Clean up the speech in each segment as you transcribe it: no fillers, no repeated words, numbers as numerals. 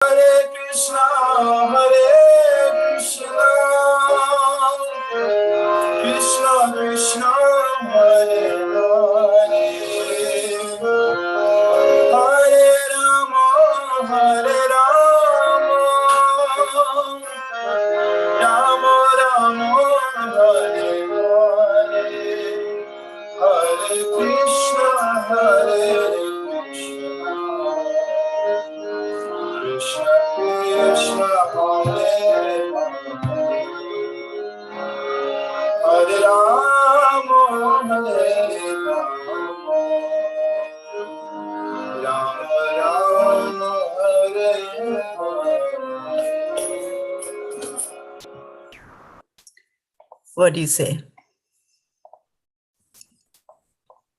Hare Krishna, Krishna Krishna, Hare Hare, Hare Rama, Rama Rama, Hare Hare, Hare Krishna, Krishna Krishna, Hare Rama, Rama Rama, Hare Hare. What do you say?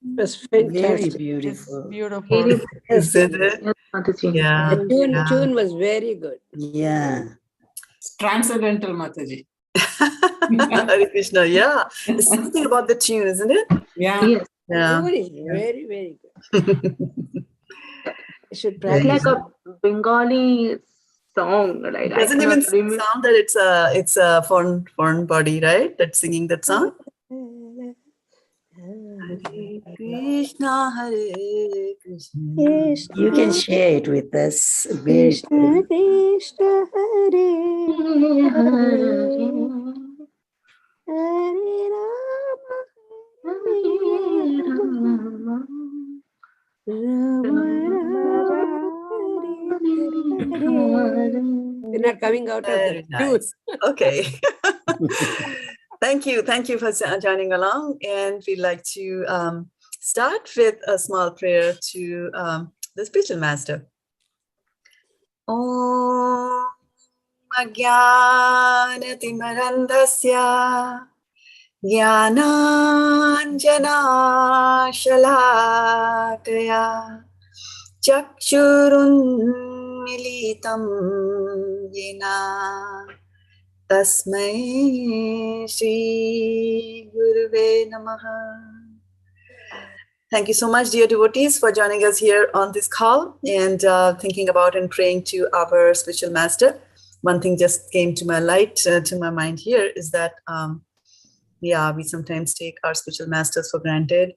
It was Very fantastic. beautiful. Beautiful. Isn't it? Yeah. The tune was very good. Yeah. It's transcendental, Mataji. Hare Krishna, yeah. There's something about the tune, isn't it? Yeah. The Yeah. tune is very, very good. I should It's practice. like a Bengali song. Like It doesn't even sound that it's a foreign body, right? That's singing that song. Hare Krishna, Hare Krishna. You can share it with us. Very Krishna Krishna Hare Hare Hare Rama We're not coming out of Very the tune. nice. Okay. Thank you for joining along. And we'd like to start with a small prayer to the spiritual master. Om Ajnanatimarandhasya Jnananjana Shalakaya Chakshurunmilitam Yena Tasmai Shri Guruve Namaha. Thank you so much, dear devotees, for joining us here on this call and thinking about and praying to our spiritual master. One thing just came to my mind here is that, we sometimes take our spiritual masters for granted.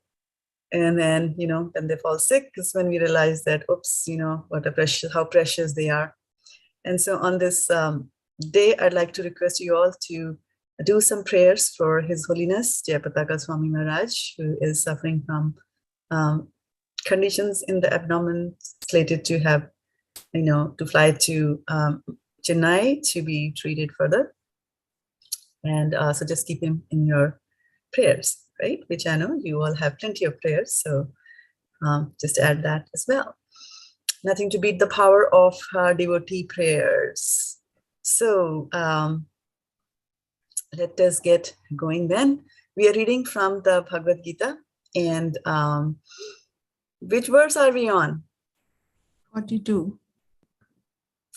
And then, when they fall sick is when we realize that, oops, how precious they are. And so on this day, I'd like to request you all to do some prayers for His Holiness Jayapataka Swami Maharaj, who is suffering from conditions in the abdomen, slated to have, to fly to Chennai to be treated further. And so just keep him in your prayers, right? Which I know you all have plenty of prayers. So just add that as well. Nothing to beat the power of devotee prayers. So let us get going then. We are reading from the Bhagavad-gita. And which verse are we on? 42.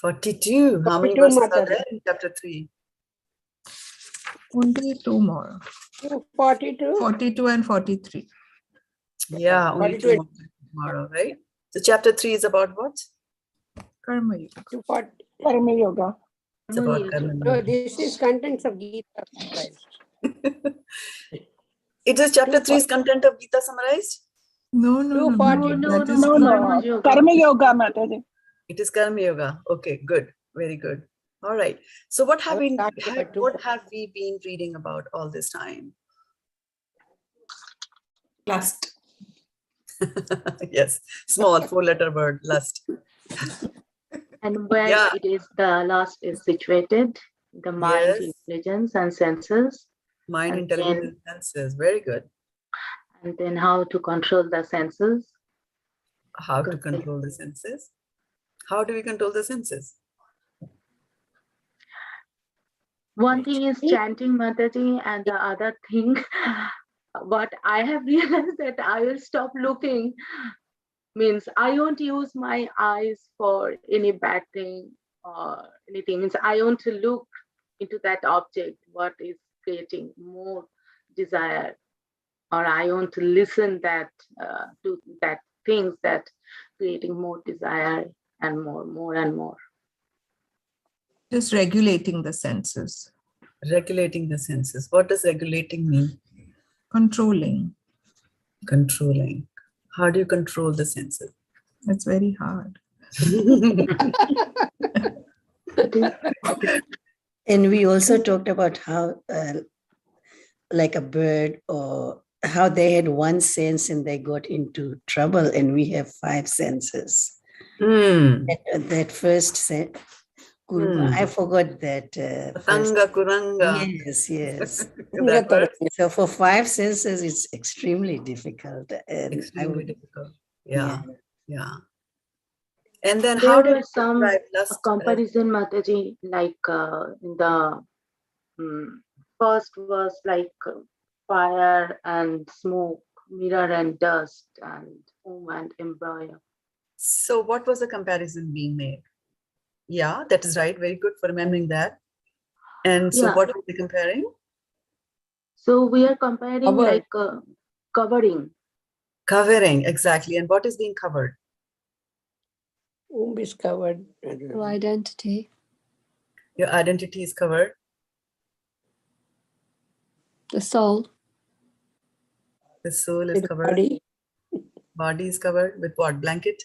42. How many 42, verses are Mataji. there in chapter 3? Only two more. 42. 42 and 43. Yeah, only 42 two more tomorrow, right? So chapter 3 is about what? Karma Yoga. 240. Karma Yoga. It's about karma. No, this is contents of Gita. It is chapter 3's content of Gita summarized? No. 240. That is No. Karma Yoga, Mataji. It is karma yoga. Okay, good. Very good. All right. So what have we been reading about all this time? lust. Yes, small 4-letter word, lust. And where Yeah. it is, the lust is situated, the mind, Yes. intelligence, and senses. Mind, And intelligence, and senses. Very good. And then how to control the senses. How to control the senses? How do we control the senses? One thing is chanting Mataji, and the other thing, what I have realized that I will stop looking, means I won't use my eyes for any bad thing or anything. Means I want to look into that object, what is creating more desire, or I want to listen that to that things that creating more desire and more and more. Just regulating the senses. Regulating the senses. What does regulating mean? Controlling. Controlling. How do you control the senses? It's very hard. And we also talked about how, like a bird, or how they had one sense and they got into trouble, and we have 5 senses. That first sense, I forgot that. Patanga, kuranga. Yes. That word? So for 5 senses, it's extremely difficult. And Extremely difficult. Yeah. And then how There do were you some describe lust? comparison, Mataji, like in the first was like fire and smoke, mirror and dust, and womb and embryo. So what was the comparison being made? Yeah, that is right. Very good for remembering that. And so what were we comparing? So we are comparing like covering. Covering, exactly. And what is being covered? Womb is covered. Your identity. Your identity is covered. The soul. The soul is covered. Body. Body is covered with what? Blanket?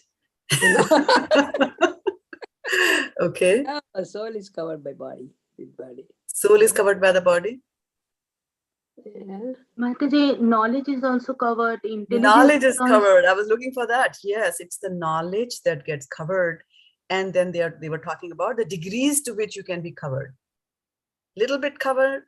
Okay. The soul is covered by body. With body. Soul is covered by the body. Yeah. Mataji, knowledge is also covered. Knowledge is covered. I was looking for that. Yes, it's the knowledge that gets covered. And then they were talking about the degrees to which you can be covered. Little bit covered,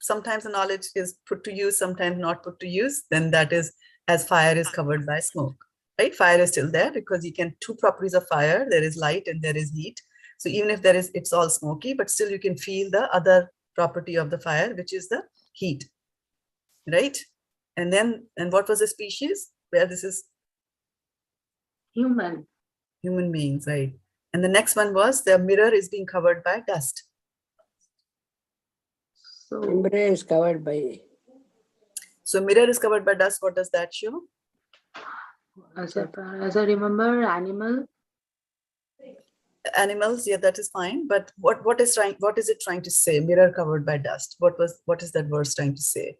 sometimes the knowledge is put to use, sometimes not put to use. Then that is as fire is covered by smoke, right? Fire is still there because you can, 2 properties of fire, there is light and there is heat. So even if it's all smoky, but still you can feel the other property of the fire, which is the heat, right? And what was the species where this is? Human beings, right? And the next one was the mirror is being covered by dust. So Embryo is covered by. So mirror is covered by dust. What does that show? as I remember, Animals, yeah, that is fine. But what is it trying to say? Mirror covered by dust. What is that verse trying to say?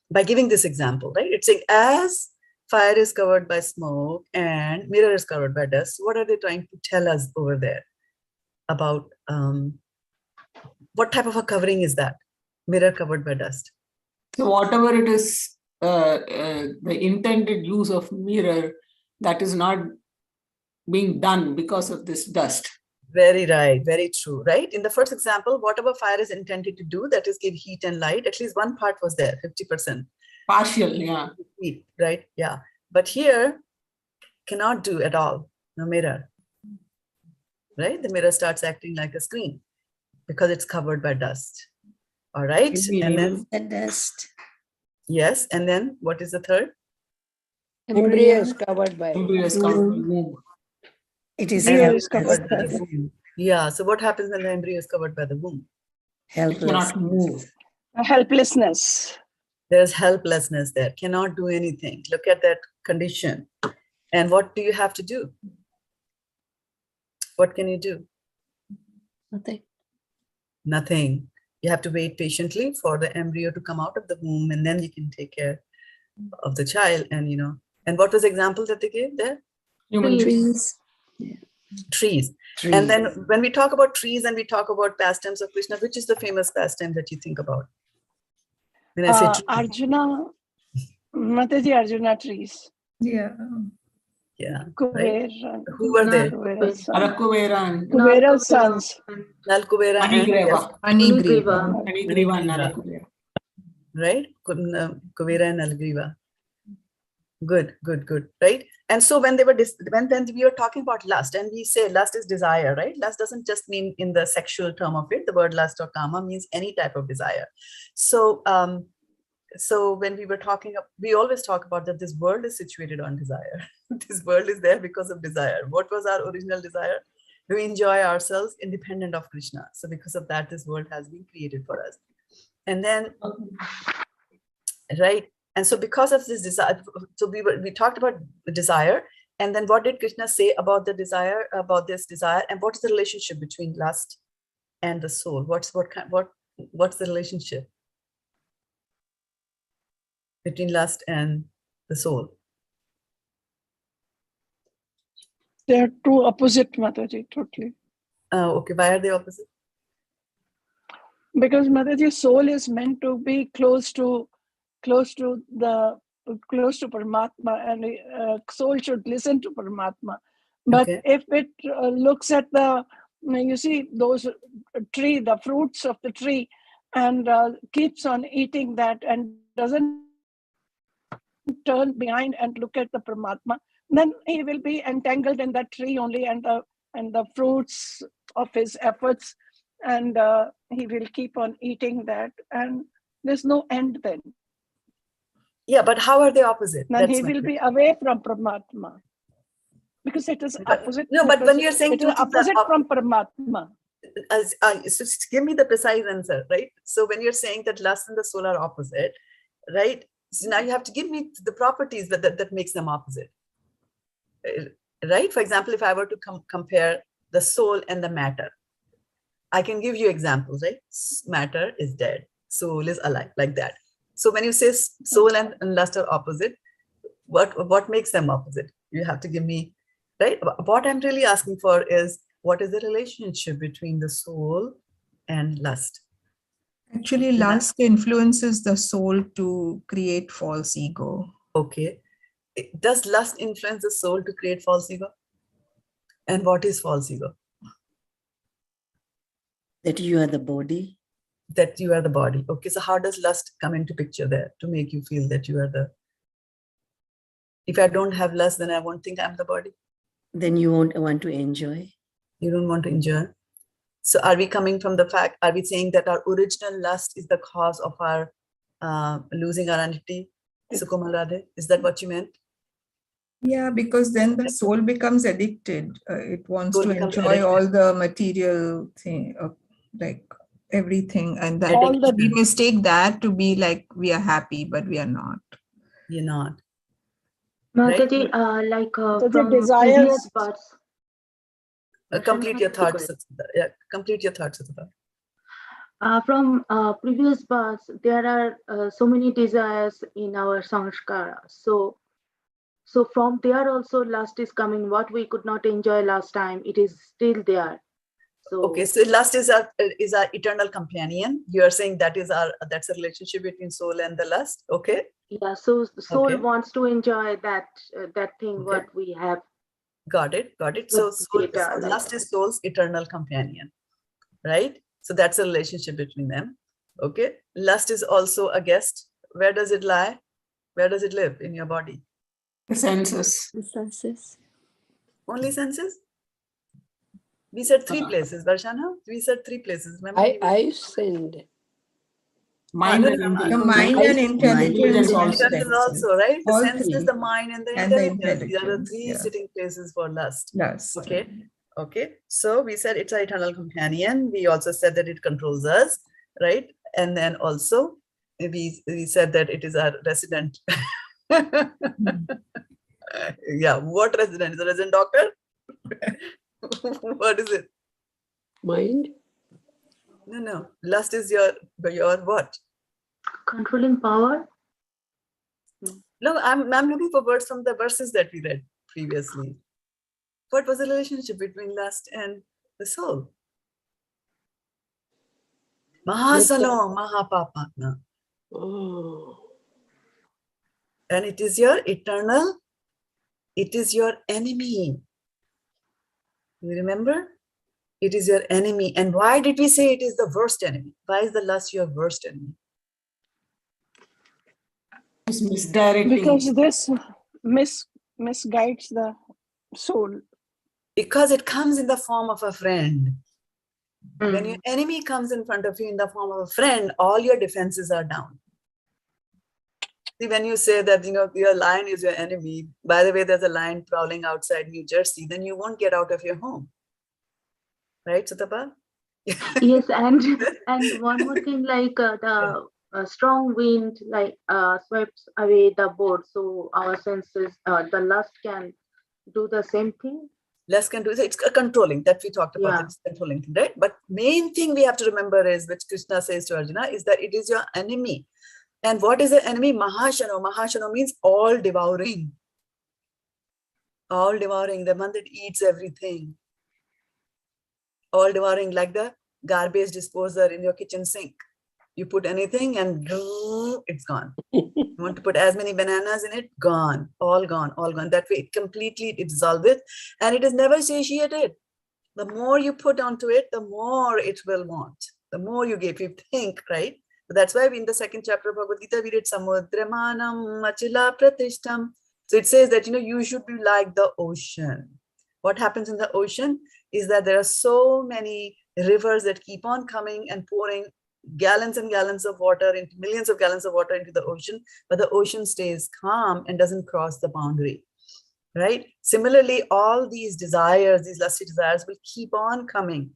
By giving this example, right? It's saying as fire is covered by smoke and mirror is covered by dust. What are they trying to tell us over there about what type of a covering is that? Mirror covered by dust. So whatever it is, the intended use of mirror, that is not being done because of this dust. Very right, very true, right? In the first example, whatever fire is intended to do, that is give heat and light, at least one part was there, 50%. Partial, yeah. Heat, right? Yeah. But here, cannot do at all, no mirror, right? The mirror starts acting like a screen because it's covered by dust. All right. And then the dust. Yes. And then what is the third? Embryo is covered by. Embryo is covered by womb. It is covered by helpless. the womb. Yeah. So what happens when the embryo is covered by the womb? It cannot move. Helplessness. There's helplessness there, cannot do anything. Look at that condition. And what do you have to do? What can you do? Nothing. Nothing. You have to wait patiently for the embryo to come out of the womb, and then you can take care of the child. And and what was the example that they gave there? Human Trees. Trees. And then when we talk about trees and we talk about pastimes of Krishna, which is the famous pastime that you think about? When I say trees. Arjuna, Mataji, Arjuna trees. Yeah. Yeah. Kubera. Right? Who were they? Arakuvera and Kubera's sons. Nal Kubera and Manigreva. Manigriva. Manigriva and Arakuvera. right? Kuvera and Algriva. Good. Right? And so when we were talking about lust, and we say lust is desire, right? Lust doesn't just mean in the sexual term of it. The word lust or kama means any type of desire. So, so when we were talking, we always talk about that this world is situated on desire. This world is there because of desire. What was our original desire? To enjoy ourselves independent of Krishna. So because of that, this world has been created for us. And then, right? And so because of this desire, so we talked about desire, and then what did Krishna say about the desire, about this desire, and what is the relationship between lust and the soul? What's the relationship between lust and the soul? They are two opposite, Mataji, totally. Okay, why are they opposite? Because Mataji, soul is meant to be close to Paramatma, and soul should listen to Paramatma. But Okay. if it looks at you see those tree, the fruits of the tree, and keeps on eating that and doesn't turn behind and look at the Paramatma, then he will be entangled in that tree only, and the fruits of his efforts, and he will keep on eating that, and there's no end then. Yeah, but how are they opposite? Then he That's my will be question. away from Paramatma. Because it is But- opposite. no, but when because you're saying it two is things are opposite from Paramatma. so just give me the precise answer, right? So when you're saying that lust and the soul are opposite, right? So now you have to give me the properties that makes them opposite, right? For example, if I were to compare the soul and the matter, I can give you examples, right? Matter is dead, soul is alive, like that. So when you say soul and lust are opposite, what makes them opposite? You have to give me, right? What I'm really asking for is, what is the relationship between the soul and lust? Actually, lust influences the soul to create false ego. Okay. Does lust influence the soul to create false ego? And what is false ego? That you are the body. That you are the body. Okay, so how does lust come into picture there to make you feel that you are the... If I don't have lust, then I won't think I'm the body. Then you won't want to enjoy. You don't want to enjoy. So are we coming from the fact, are we saying that our original lust is the cause of our losing our identity? Sukumalade, is that what you meant? Yeah, because then the soul becomes addicted. It wants Soul to becomes enjoy addicted. all the material thing, like everything, and that All the- we mistake that to be like we are happy, but we are not. You're not. Mataji, So the from desires- previous births. Complete your thoughts. Yeah, complete your thoughts. From previous births, there are so many desires in our sanskara. So from there also lust is coming. What we could not enjoy last time, it is still there. So Okay, so lust is our eternal companion. You are saying that's a relationship between soul and the lust. Okay. yeah, so soul Okay. wants to enjoy that thing Okay. what we have. Got it. So lust is soul's eternal companion, right? So that's a relationship between them. Okay. Lust is also a guest. Where does it lie? Where does it live in your body? The senses. The senses. Only senses? We said three places, Varshana. We said three places. Remember? I send. Mind and The intelligence. mind and intelligence Intelligence also, right? The All senses, three. the mind, and the And the intelligence. These are the intelligence, three yeah. sitting places for lust. Lust. Okay. So we said it's an eternal companion. We also said that it controls us, right? And then also we said that it is our resident. Yeah. What resident? Is a resident doctor? What is it? Mind. No. Lust is your what? Controlling power. No, I'm looking for words from the verses that we read previously. What was the relationship between lust and the soul? Mahasalo, Mahapapatna. Oh. And it is your eternal, it is your enemy. You remember? It is your enemy. And why did we say it is the worst enemy? Why is the lust your worst enemy? It's misdirecting. Because this misguides the soul. Because it comes in the form of a friend. When your enemy comes in front of you in the form of a friend, all your defenses are down. See, when you say that, your lion is your enemy, by the way, there's a lion prowling outside New Jersey, then you won't get out of your home. Right, Sutapa? Yes, and one more thing, like the strong wind sweeps away the board, so our senses, the lust can do the same thing. Less control. It's a controlling that we talked about. Yeah. It's controlling thing, right? But main thing we have to remember is, which Krishna says to Arjuna, is that it is your enemy. And what is the enemy? Mahashano. Mahashano means all devouring. All devouring, the one that eats everything. All devouring, like the garbage disposer in your kitchen sink. You put anything and it's gone. You want to put as many bananas in it, gone, all gone, all gone. That way, it dissolves it, and it is never satiated. The more you put onto it, the more it will want. The more you give, you think, right? So that's why in the second chapter of Bhagavad-gita, we read Samudramanam Machila Pratishtam. So it says that, you should be like the ocean. What happens in the ocean is that there are so many rivers that keep on coming and pouring gallons and gallons of water, into millions of gallons of water into the ocean, but the ocean stays calm and doesn't cross the boundary, right? Similarly, all these desires, these lusty desires, will keep on coming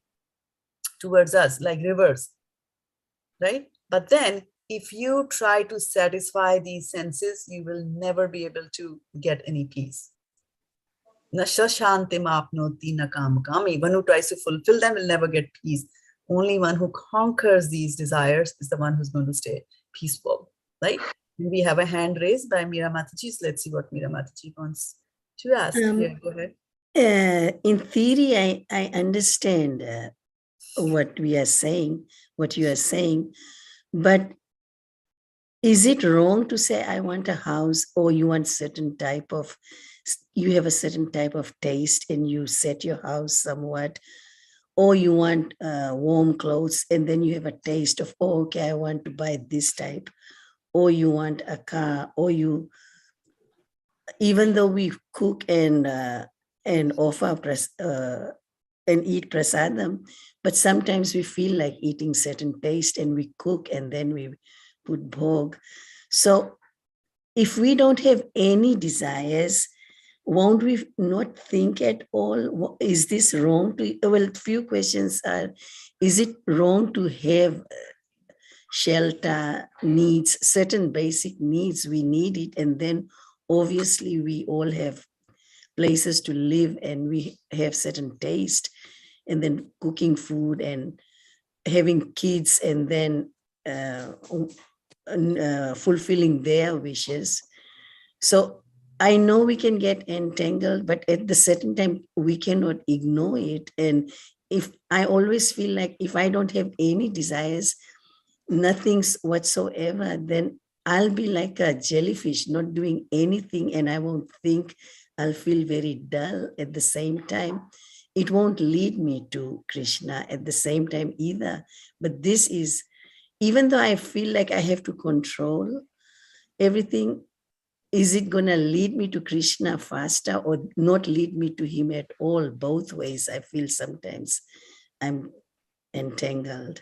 towards us like rivers, right? But then if you try to satisfy these senses, you will never be able to get any peace. Na shashantim apnoti na kamakami. One who tries to fulfill them will never get peace. Only one who conquers these desires is the one who's going to stay peaceful, right? We have a hand raised by Meera Mataji. So let's see what Meera Mataji wants to ask. Yeah, go ahead. In theory, I understand what we are saying, what you are saying, but is it wrong to say I want a house, or you want you have a certain type of taste and you set your house somewhat, or you want warm clothes and then you have a taste of, oh, okay, I want to buy this type, or you want a car, or even though we cook and offer and eat prasadam, but sometimes we feel like eating certain taste and we cook and then we put bhog. So if we don't have any desires, won't we not think at all? Is this wrong well, few questions are, is it wrong to have shelter needs, certain basic needs, we need it, and then obviously we all have places to live and we have certain taste, and then cooking food and having kids and then fulfilling their wishes. So I know we can get entangled, but at the certain time we cannot ignore it. And if I always feel like if I don't have any desires, nothing's whatsoever, then I'll be like a jellyfish, not doing anything, and I won't think. I'll feel very dull. At the same time, it won't lead me to Krishna at the same time either. But this is, even though I feel like I have to control everything, is it going to lead me to Krishna faster or not lead me to him at all? Both ways, I feel sometimes I'm entangled.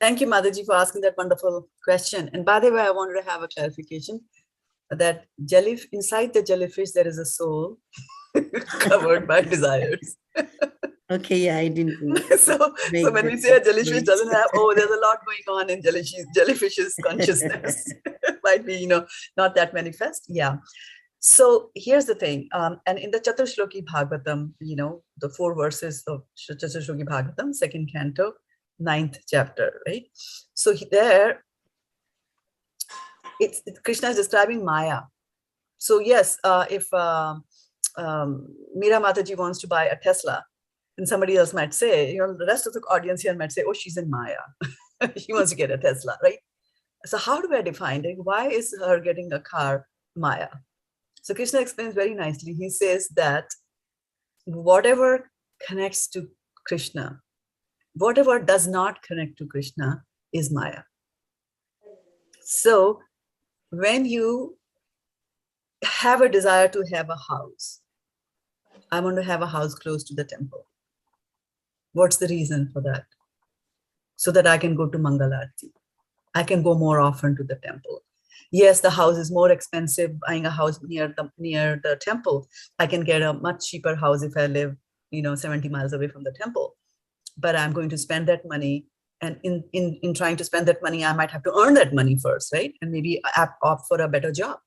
Thank you, Mataji, for asking that wonderful question. And by the way, I wanted to have a clarification that inside the jellyfish, there is a soul covered by desires. Okay, yeah, I didn't know. So when we say a jellyfish doesn't have, there's a lot going on in jellyfish's consciousness. Might be, not that manifest. Yeah. So here's the thing. And in the Chaturshloki Bhagavatam, the 4 verses of Chaturshloki Bhagavatam, 2nd canto, 9th chapter, right? So there, Krishna is describing Maya. So yes, if Meera Mataji wants to buy a Tesla, and somebody else might say, the rest of the audience here might say, oh, she's in Maya. She wants to get a Tesla, right? So how do I define it? Why is her getting a car Maya? So Krishna explains very nicely. He says that whatever connects to Krishna, whatever does not connect to Krishna is Maya. So when you have a desire to have a house, I want to have a house close to the temple. What's the reason for that? So that I can go to Mangalarti. I can go more often to the temple. Yes, the house is more expensive. Buying a house near the temple, I can get a much cheaper house if I live, 70 miles away from the temple. But I'm going to spend that money, and in trying to spend that money, I might have to earn that money first, right? And maybe opt for a better job,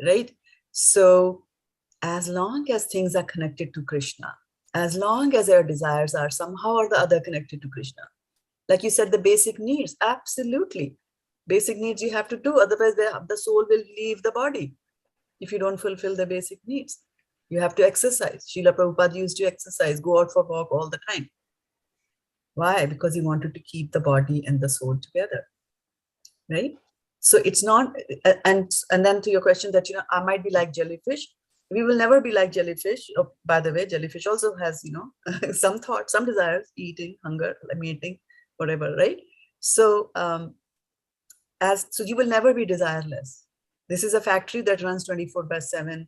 right? So as long as things are connected to Krishna, as long as our desires are somehow or the other connected to Krishna, like you said, the basic needs, absolutely. Basic needs you have to do, otherwise the soul will leave the body if you don't fulfill the basic needs. You have to exercise. Srila Prabhupada used to exercise, go out for walk all the time. Why? Because he wanted to keep the body and the soul together, right? So it's not, and then to your question that, I might be like jellyfish. We will never be like jellyfish. Oh, by the way, jellyfish also has, some thoughts, some desires, eating, hunger, mating, whatever, right? So, so you will never be desireless. This is a factory that runs 24/7,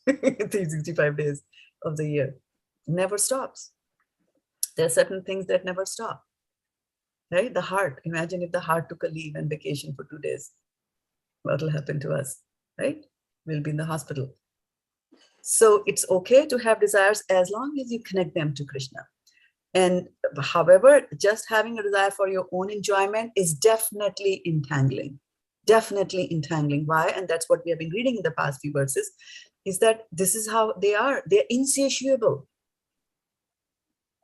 365 days of the year. Never stops. There are certain things that never stop, right? The heart, imagine if the heart took a leave and vacation for 2 days. What will happen to us, right? We'll be in the hospital. So it's okay to have desires as long as you connect them to Krishna. And however, just having a desire for your own enjoyment is definitely entangling. Definitely entangling. Why? And that's what we have been reading in the past few verses, is that this is how they are. They're insatiable.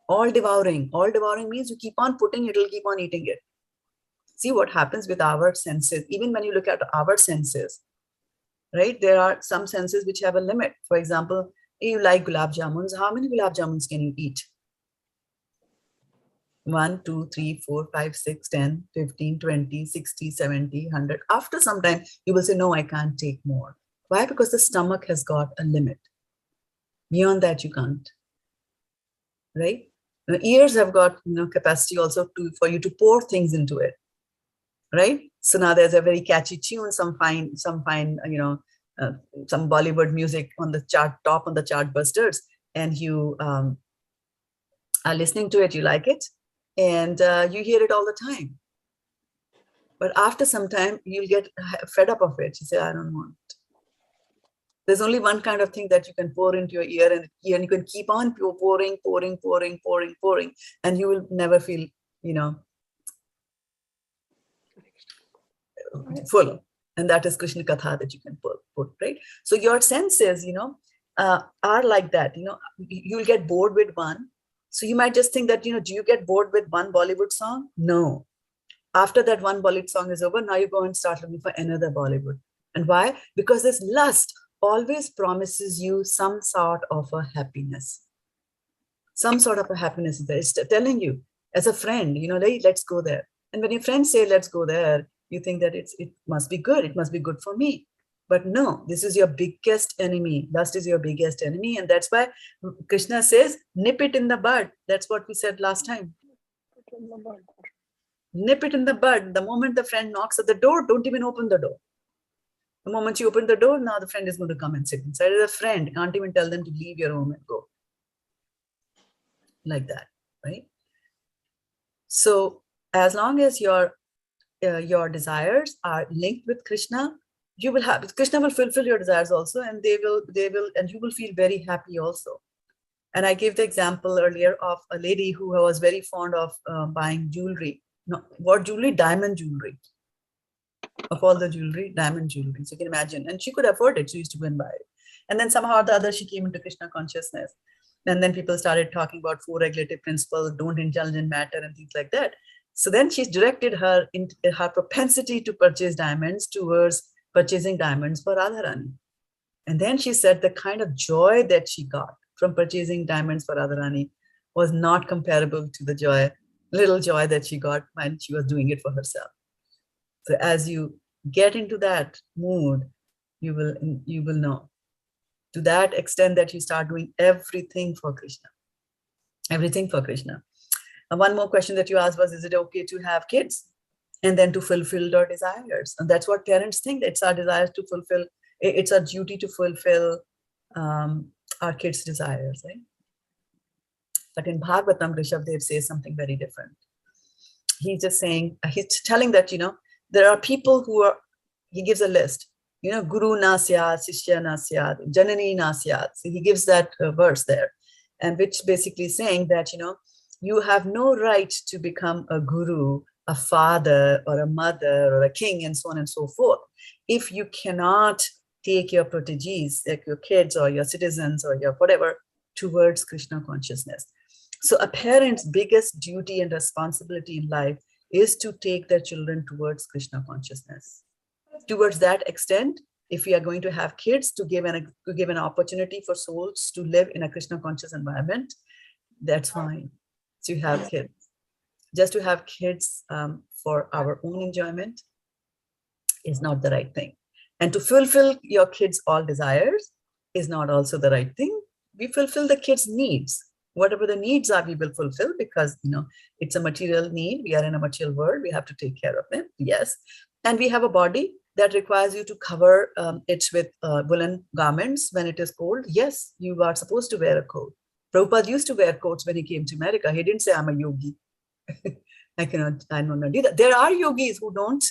All devouring. All devouring means you keep on putting, it'll keep on eating it. See what happens with our senses. Even when you look at our senses, right? There are some senses which have a limit. For example, you like gulab jamuns. How many gulab jamuns can you eat? 1, 2, 3, 4, 5, 6, 10, 15, 20, 60, 70, 100. After some time, you will say, no, I can't take more. Why? Because the stomach has got a limit. Beyond that, you can't, right? Now, ears have got capacity also for you to pour things into it, right? So now there's a very catchy tune, some fine, some Bollywood music on the chart, top on the chart busters, and you are listening to it, you like it, and you hear it all the time. But after some time, you'll get fed up of it. You say, I don't want it. There's only one kind of thing that you can pour into your ear, and you can keep on pouring, and you will never feel, full. And that is Krishna Katha that you can put, right? So your senses, are like that. You'll get bored with one. So you might just think that, do you get bored with one Bollywood song? No. After that one Bollywood song is over, now you go and start looking for another Bollywood. And why? Because this lust always promises you some sort of a happiness. Some sort of a happiness is there. It's telling you as a friend, hey, let's go there. And when your friends say, let's go there, you think that it must be good. It must be good for me. But no, this is your biggest enemy. Lust is your biggest enemy. And that's why Krishna says, nip it in the bud. That's what we said last time. Nip it in the bud. The moment the friend knocks at the door, don't even open the door. The moment you open the door, now the friend is going to come and sit inside. As a friend, can't even tell them to leave your home and go. Like that, right? So as long as your desires are linked with Krishna, you will have, Krishna will fulfill your desires also, and and you will feel very happy also. And I gave the example earlier of a lady who was very fond of buying jewelry. No, what jewelry? Diamond jewelry. Of all the jewelry, diamond jewelry. So you can imagine. And she could afford it. She used to go and buy it. And then somehow or the other, she came into Krishna consciousness. And then people started talking about 4 regulative principles, don't indulge in matter and things like that. So then she's directed her propensity to purchase diamonds towards purchasing diamonds for Radharani. And then she said the kind of joy that she got from purchasing diamonds for Radharani was not comparable to the little joy that she got when she was doing it for herself. So as you get into that mood, you will know. To that extent that you start doing everything for Krishna. Everything for Krishna. And one more question that you asked was, is it okay to have kids? And then to fulfill our desires. And that's what parents think. It's our desires to fulfill. It's our duty to fulfill our kids' desires, right? But in Bhagavatam, Rishabh-dev says something very different. He's just saying, he's telling that, there are people who are, he gives a list, Guru na syat, Shishya na syat, Janani na syat. So he gives that verse there, and which basically saying that, you have no right to become a guru, a father or a mother or a king and so on and so forth, if you cannot take your proteges, like your kids or your citizens or your whatever, towards Krishna consciousness. So a parent's biggest duty and responsibility in life is to take their children towards Krishna consciousness. Towards that extent, if we are going to have kids, to give an opportunity for souls to live in a Krishna conscious environment, that's fine. To have kids. Just to have kids for our own enjoyment is not the right thing. And to fulfill your kids' all desires is not also the right thing. We fulfill the kids' needs. Whatever the needs are, we will fulfill, because it's a material need. We are in a material world. We have to take care of them. Yes. And we have a body that requires you to cover it with woolen garments when it is cold. Yes, you are supposed to wear a coat. Prabhupada used to wear coats when he came to America. He didn't say, I'm a yogi. I don't do that. There are yogis who don't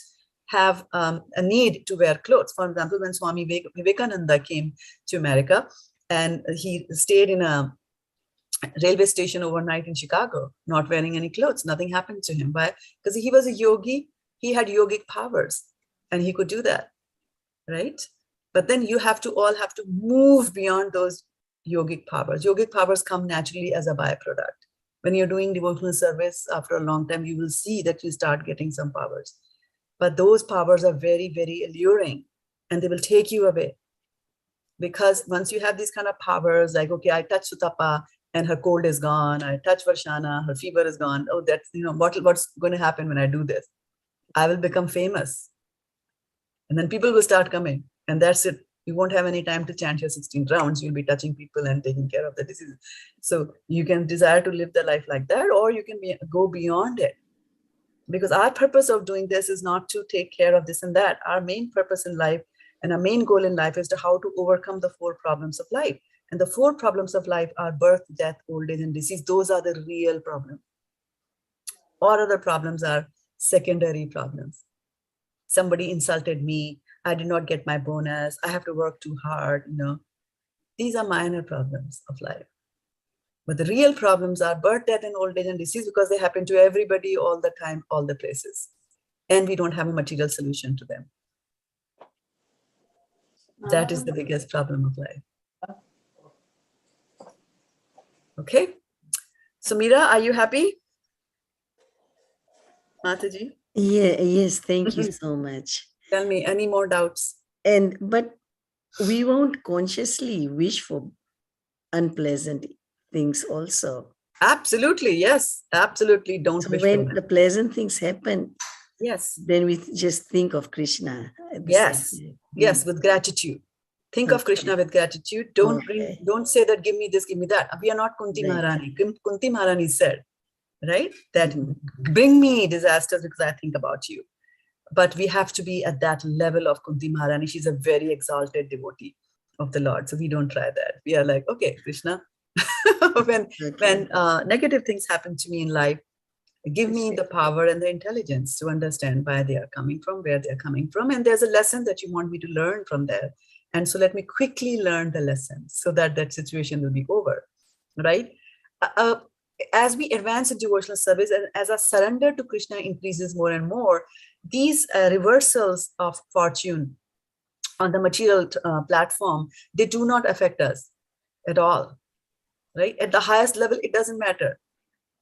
have a need to wear clothes. For example, when Swami Vivekananda came to America and he stayed in a railway station overnight in Chicago, not wearing any clothes, nothing happened to him. Why? Because he was a yogi. He had yogic powers and he could do that, right? But then you all have to move beyond those yogic powers. Yogic powers come naturally as a byproduct. When you're doing devotional service, after a long time, you will see that you start getting some powers. But those powers are very, very alluring and they will take you away. Because once you have these kind of powers, like, okay, I touch Sutapa and her cold is gone. I touch Varshana, her fever is gone. Oh, that's, what's going to happen when I do this? I will become famous. And then people will start coming. And that's it. You won't have any time to chant your 16 rounds. You'll be touching people and taking care of the disease. So you can desire to live the life like that, or you can go beyond it. Because our purpose of doing this is not to take care of this and that. Our main purpose in life and our main goal in life is how to overcome the 4 problems of life. And the 4 problems of life are birth, death, old age, and disease. Those are the real problems. All other problems are secondary problems. Somebody insulted me. I did not get my bonus. I have to work too hard. These are minor problems of life. But the real problems are birth, death, and old age and disease, because they happen to everybody all the time, all the places. And we don't have a material solution to them. That is the biggest problem of life. Okay. So Meera, are you happy? Mataji? Yeah, yes, thank you so much. Tell me, any more doubts? But we won't consciously wish for unpleasant things also. Absolutely, yes. Absolutely, don't So wish when for the pleasant things happen, yes, then we just think of Krishna. Yes, yes, with gratitude. Think of Krishna with gratitude. Don't say that, give me this, give me that. We are not Kunti Maharani. Kunti Maharani said, right, that bring me disasters because I think about you. But we have to be at that level of Kunti Maharani. She's a very exalted devotee of the Lord. So we don't try that. We are like, okay, Krishna, when negative things happen to me in life, give me the power and the intelligence to understand why they are coming from, where they're coming from. And there's a lesson that you want me to learn from there. And so let me quickly learn the lesson so that that situation will be over, right? As we advance in devotional service and as our surrender to Krishna increases more and more, these reversals of fortune on the material platform, they do not affect us at all, right? At the highest level, it doesn't matter.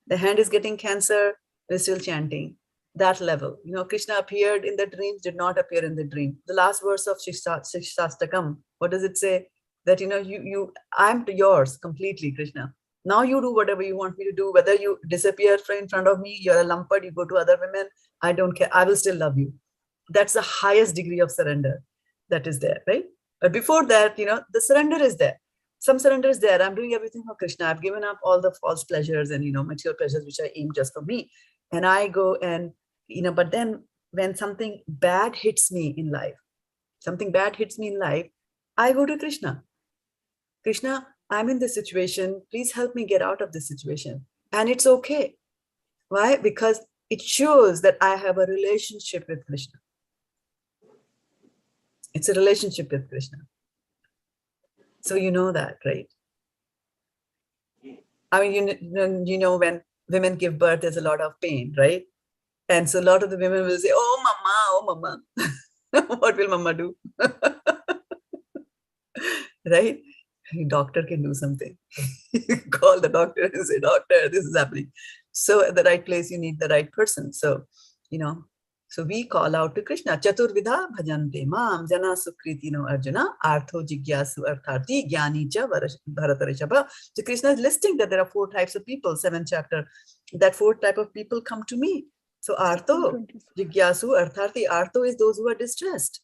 The hand is getting cancer, we're still chanting. That level. Krishna appeared in the dreams, did not appear in the dream. The last verse of Shastakam, what does it say? That, I'm yours completely, Krishna. Now you do whatever you want me to do. Whether you disappear in front of me, you're a lumpard, you go to other women, I don't care. I will still love you. That's the highest degree of surrender that is there, right? But before that, the surrender is there. Some surrender is there. I'm doing everything for Krishna. I've given up all the false pleasures and, material pleasures, which I aim just for me. And I go and, but then when something bad hits me in life, I go to Krishna. Krishna, I'm in this situation. Please help me get out of this situation. And it's okay. Why? Because it shows that I have a relationship with Krishna. It's a relationship with Krishna. So you know that, right? I mean, when women give birth, there's a lot of pain, right? And so a lot of the women will say, oh, mama. What will mama do? right? Doctor can do something. Call the doctor and say, doctor, this is happening. So at the right place, you need the right person. So, so we call out to Krishna. Chaturvidha bhajante mam jana sukritino arjuna artho jigyasu artharti jnani cha bharatarishabha. So Krishna is listing that there are 4 types of people, 7th chapter, that 4 type of people come to me. So artho, jigyasu, artharti. Artho is those who are distressed.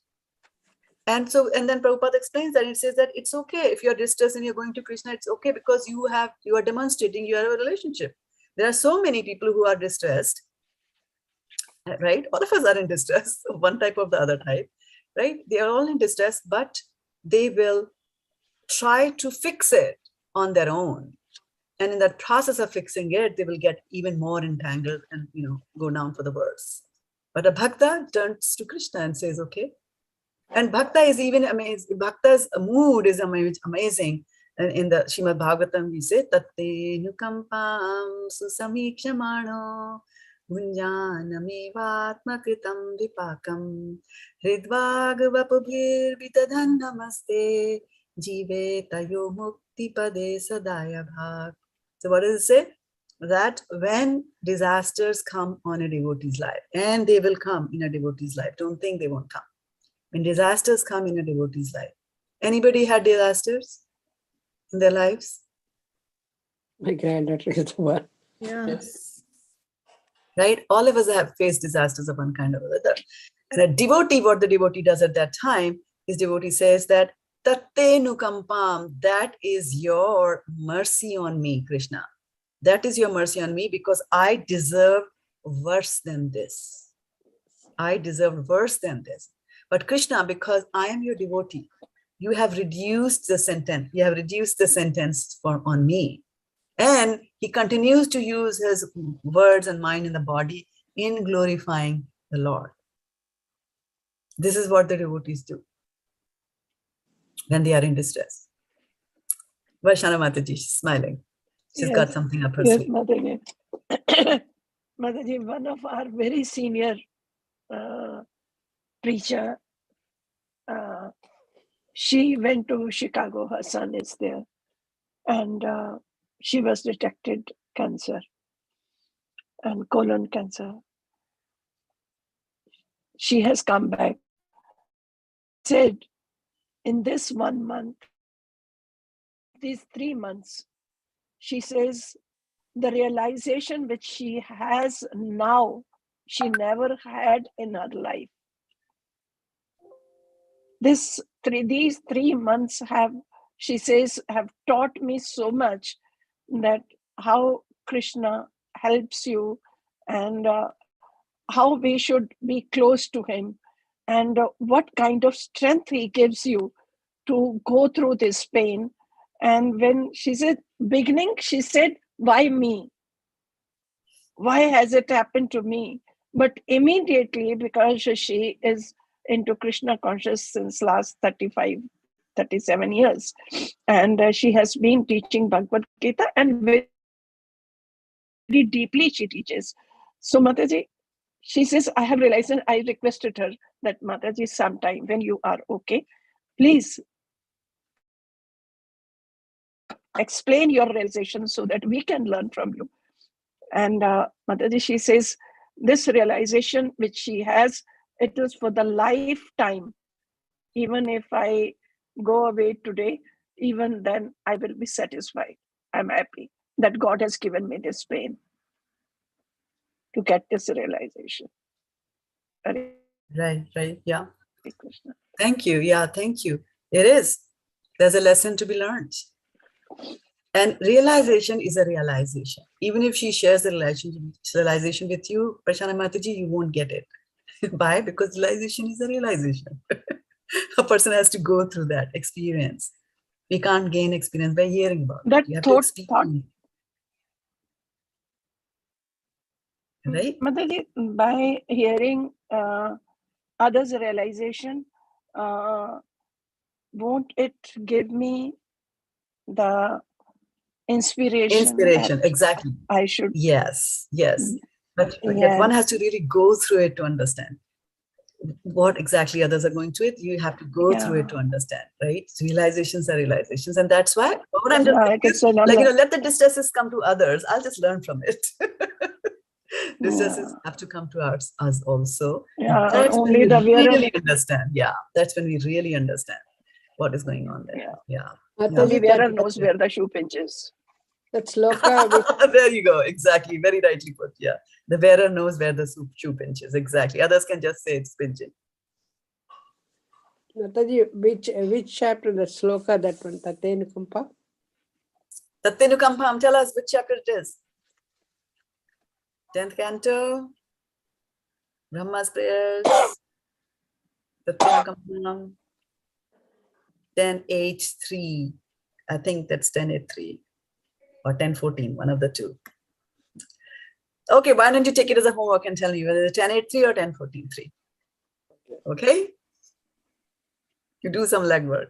And then Prabhupada explains that it says that it's okay if you're distressed and you're going to Krishna, it's okay because you are demonstrating you have a relationship. There are so many people who are distressed, right? All of us are in distress, one type or the other type, right? They are all in distress, but they will try to fix it on their own. And in that process of fixing it, they will get even more entangled and, go down for the worse. But a bhakta turns to Krishna and says, okay. And bhakta is even amazing. Bhakta's mood is amazing. And in the Srimad Bhagavatam, we say, Tatte nukampam susamikshamano Bhunjanamevatmakritam vipakam Hridvagavapubhir vitadhan namaste Jive tayo mukti pade sadaya bhak. So what does it say? That when disasters come on a devotee's life, and they will come in a devotee's life, don't think they won't come. When disasters come in a devotee's life. Anybody had disasters in their lives? My granddaughter is the one. Yes. Right? All of us have faced disasters of one kind or other. And a devotee, what the devotee does at that time, is devotee says that, Tatte nukampam, that is your mercy on me, Krishna. That is your mercy on me because I deserve worse than this. I deserve worse than this. But Krishna, because I am your devotee, you have reduced the sentence. You have reduced the sentence on me. And he continues to use his words and mind in the body in glorifying the Lord. This is what the devotees do when they are in distress. Varshana Mataji, she's smiling. She's got something up her sleeve. Yes, Mataji. Mataji, one of our very senior preacher, she went to Chicago, her son is there, and she was detected cancer and colon cancer. She has come back. Said, in this 1 month, these 3 months, she says, the realization which she has now, she never had in her life. These 3 months have, she says, have taught me so much that how Krishna helps you and how we should be close to him and what kind of strength he gives you to go through this pain. And when she said, beginning, she said, why me? Why has it happened to me? But immediately, because she is into Krishna conscious since last 37 years, and she has been teaching Bhagavad-gita, and very deeply she teaches. So Mataji, she says, I have realized, and I requested her that Mataji, sometime when you are okay, please explain your realization so that we can learn from you. And Mataji, she says, this realization which she has, it is for the lifetime. Even if I go away today, even then I will be satisfied. I'm happy that God has given me this pain to get this realization. Right, yeah. Krishna. Thank you, yeah, thank you. It is. There's a lesson to be learned. And realization is a realization. Even if she shares the realization with you, Prashana Mataji, you won't get it. Why? Because realization is a realization. A person has to go through that experience. We can't gain experience by hearing about it. You have to experience. Right? Mataji, by hearing others' realization, won't it give me the inspiration? Exactly. I should. Yes. But one has to really go through it to understand. what exactly others are going through it. You have to go through it to understand, right? Realizations are realizations. And that's why our understanding is like, let the distresses come to others. I'll just learn from it. Distresses have to come to us also. Yeah, That's only when we the really understand. Yeah, that's when we really understand what is going on there. Yeah. Only wearer knows where the shoe pinches. That sloka. There you go. Exactly. Very rightly put. Yeah. The wearer knows where the shoe pinches. Exactly. Others can just say it's pinching. Mataji, which chapter the sloka, that one, Tatenukampa? Tatenukampam, tell us which chapter it is. 10th canto, Brahma's prayers, Tatenukampam, 10.8.3. I think that's 10.8.3 or 10.14, one of the two. Okay, why don't you take it as a homework and tell me whether it's 10.8.3 or 10.14.3. Okay? You do some legwork.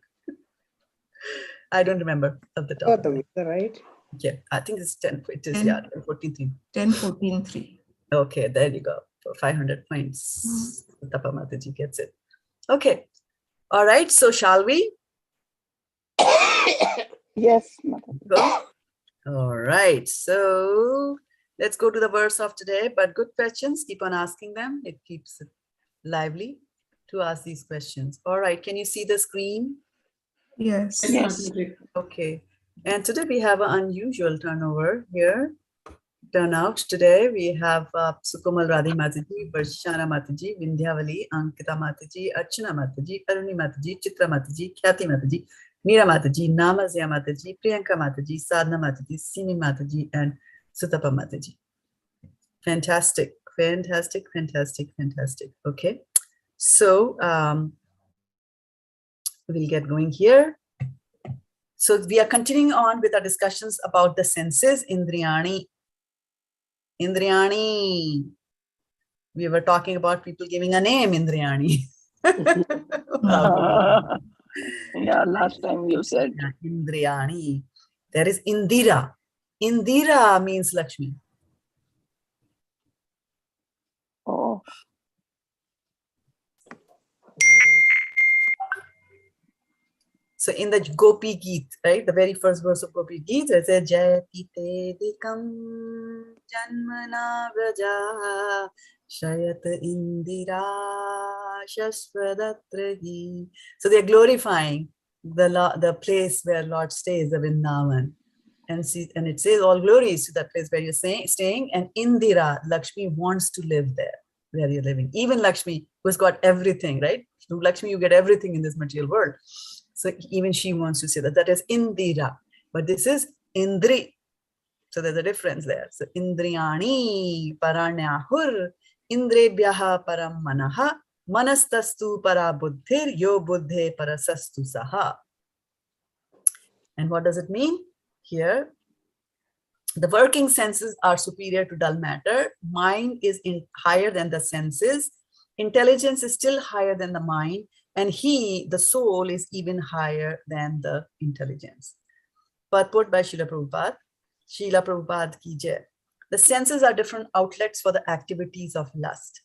I don't remember at the top. Right? Yeah, I think it's 10. It is, yeah, 10.14.3. 10.14.3. Okay, there you go. For 500 points. Tapa Mataji gets it. Okay. All right. So shall we? Yes. Go. All right. So let's go to the verse of today. But good questions. Keep on asking them. It keeps it lively to ask these questions. All right. Can you see the screen? Yes. Yes. Okay. And today we have an unusual turnover here. Turnout today. We have Sukomal Radhi Mataji, Varshana Mataji, Vindhyavali, Ankita Mataji, Archana Mataji, Aruni Mataji, Chitra Mataji, Khyati Mataji, Meera Mataji, Namazya Mataji, Priyanka Mataji, Sadhana Mataji, Simi Mataji, and Sutapa Mataji. Fantastic, fantastic, fantastic, fantastic. Okay. So we'll get going here. So we are continuing on with our discussions about the senses, Indriyani. Indriyani. We were talking about people giving a name, Indriyani. Yeah, last time you said. Indriyani. There is Indira. Indira means Lakshmi. Oh. So in the Gopi Geet, right, the very first verse of Gopi Geet, it says Jayati Tedikam Janmana Vraja Shayat Indira Shashvadatrahi. So they're glorifying the place where Lord stays, the Vrindavan. And it says all glories to that place where you're staying. And Indira, Lakshmi, wants to live there where you're living. Even Lakshmi, who's got everything, right? Through Lakshmi, you get everything in this material world. So even she wants to say that. That is Indira. But this is Indri. So there's a difference there. So Indriyani paranyahur indrebhyaha param manaha manastastu para buddhir yo buddhe parasastu saha. And what does it mean? Here, the working senses are superior to dull matter. Mind is higher than the senses. Intelligence is still higher than the mind. And the soul, is even higher than the intelligence. Purport by Srila Prabhupada. Srila Prabhupada ki jai. The senses are different outlets for the activities of lust.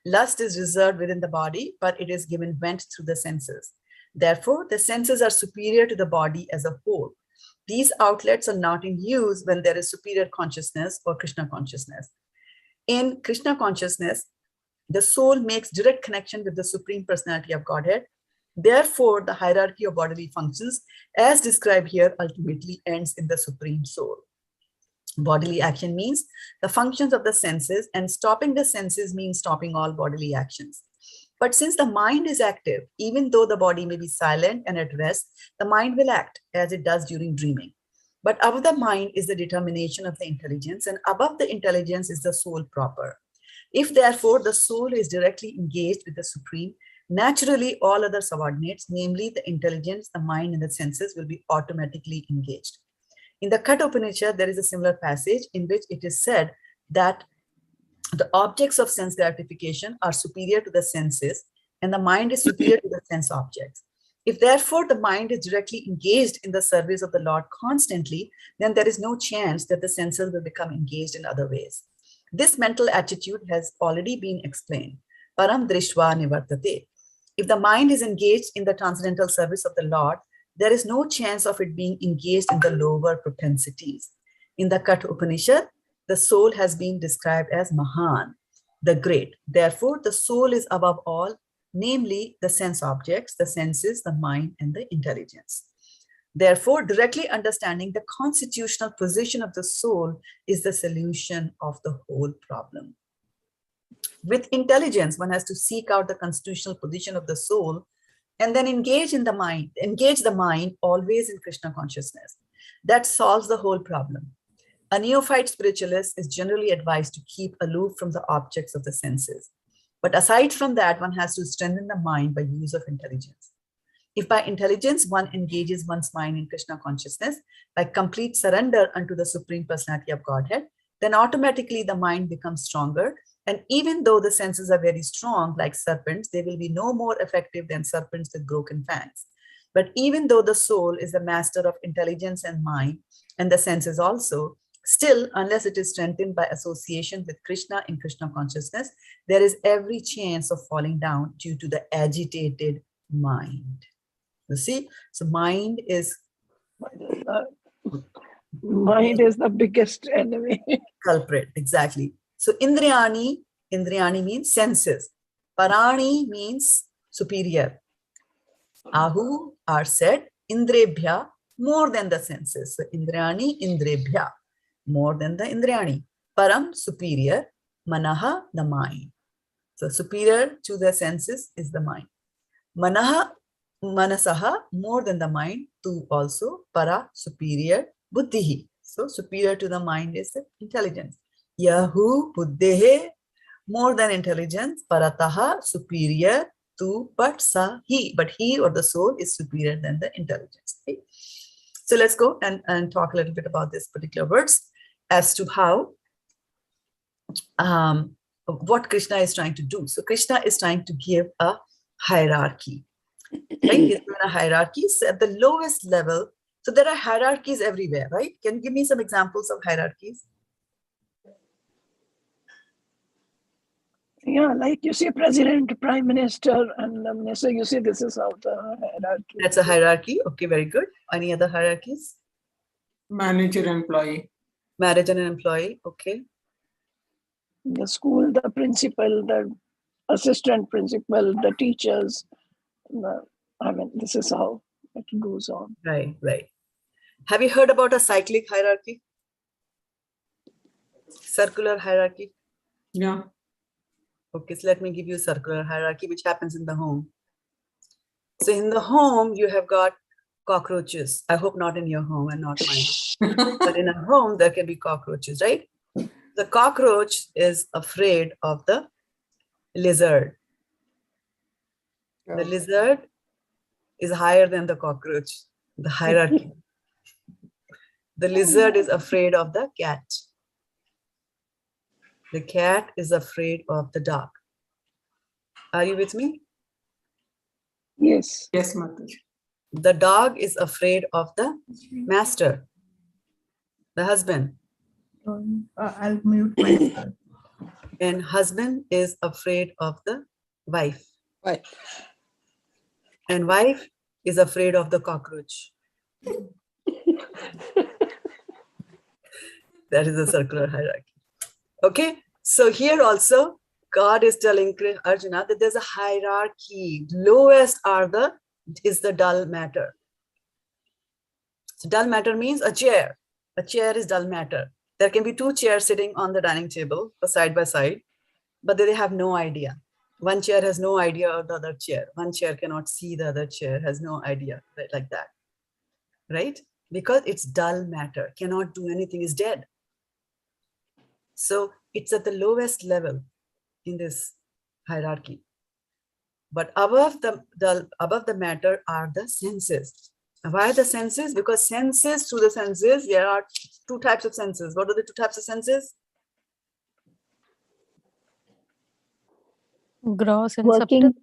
Lust is reserved within the body, but it is given vent through the senses. Therefore, the senses are superior to the body as a whole. These outlets are not in use when there is superior consciousness or Krishna consciousness. In Krishna consciousness, the soul makes direct connection with the Supreme Personality of Godhead. Therefore, the hierarchy of bodily functions, as described here, ultimately ends in the Supreme Soul. Bodily action means the functions of the senses, and stopping the senses means stopping all bodily actions. But since the mind is active, even though the body may be silent and at rest, the mind will act as it does during dreaming. But above the mind is the determination of the intelligence, and above the intelligence is the soul proper. If therefore the soul is directly engaged with the Supreme, naturally all other subordinates, namely the intelligence, the mind, and the senses, will be automatically engaged. In the Khat Upanishad, there is a similar passage in which it is said that the objects of sense gratification are superior to the senses, and the mind is superior to the sense objects. If therefore the mind is directly engaged in the service of the Lord constantly, then there is no chance that the senses will become engaged in other ways. This mental attitude has already been explained. param drishva nivartate. If the mind is engaged in the transcendental service of the Lord, there is no chance of it being engaged in the lower propensities. In the Katha Upanishad, the soul has been described as Mahan, the great. Therefore, the soul is above all, namely the sense objects, the senses, the mind, and the intelligence. Therefore, directly understanding the constitutional position of the soul is the solution of the whole problem. With intelligence, one has to seek out the constitutional position of the soul and then engage the mind always in Krishna consciousness. That solves the whole problem. A neophyte spiritualist is generally advised to keep aloof from the objects of the senses. But aside from that, one has to strengthen the mind by use of intelligence. If by intelligence one engages one's mind in Krishna consciousness, by complete surrender unto the Supreme Personality of Godhead, then automatically the mind becomes stronger. And even though the senses are very strong, like serpents, they will be no more effective than serpents with broken fangs. But even though the soul is the master of intelligence and mind, and the senses also, still, unless it is strengthened by association with Krishna in Krishna consciousness, there is every chance of falling down due to the agitated mind. You see? So mind is the biggest enemy. Culprit, exactly. So Indriyani means senses. Parani means superior. Ahu are said, Indrebhya, more than the senses. So Indriyani, Indrebhya, more than the Indriyani. Param, superior. Manaha, the mind. So superior to the senses is the mind. Manaha, manasaha, more than the mind. Tu also, para, superior. Buddhihi. So superior to the mind is the intelligence. Yahu, buddhehe, more than intelligence. Parataha, superior to, but he or the soul is superior than the intelligence. Okay? So let's go and talk a little bit about this particular words as to how what Krishna is trying to do. So Krishna is trying to give a hierarchy. Right? He's given a hierarchy. So at the lowest level, so there are hierarchies everywhere, right? Can you give me some examples of hierarchies? Yeah, like you see president, prime minister, and minister, you see this is how the hierarchy. That's a hierarchy. Okay, very good. Any other hierarchies? Manager, employee. Manager and employee. Okay. The school, the principal, the assistant principal, the teachers. This is how it goes on. Right, right. Have you heard about a cyclic hierarchy? Circular hierarchy? Yeah. Okay, so let me give you a circular hierarchy which happens in the home. So in the home, you have got cockroaches. I hope not in your home and not mine. But in a home, there can be cockroaches, right? The cockroach is afraid of the lizard. The lizard is higher than the cockroach, the hierarchy. The lizard is afraid of the cat. The cat is afraid of the dog. Are you with me? Yes. Yes, Mataji. The dog is afraid of the master, the husband. I'll mute myself. And husband is afraid of the wife. Right. And wife is afraid of the cockroach. That is a circular hierarchy. Okay, so here also God is telling Arjuna that there's a hierarchy. Lowest is the dull matter. So dull matter means a chair. A chair is dull matter. There can be two chairs sitting on the dining table side by side, but they have no idea. One chair has no idea of the other chair. One chair cannot see the other chair, has no idea, right? Like that, right? Because it's dull matter, cannot do anything, is dead. So it's at the lowest level in this hierarchy. But above the matter are the senses. Why the senses? Because senses, through the senses, there are two types of senses. What are the two types of senses? Gross and Working,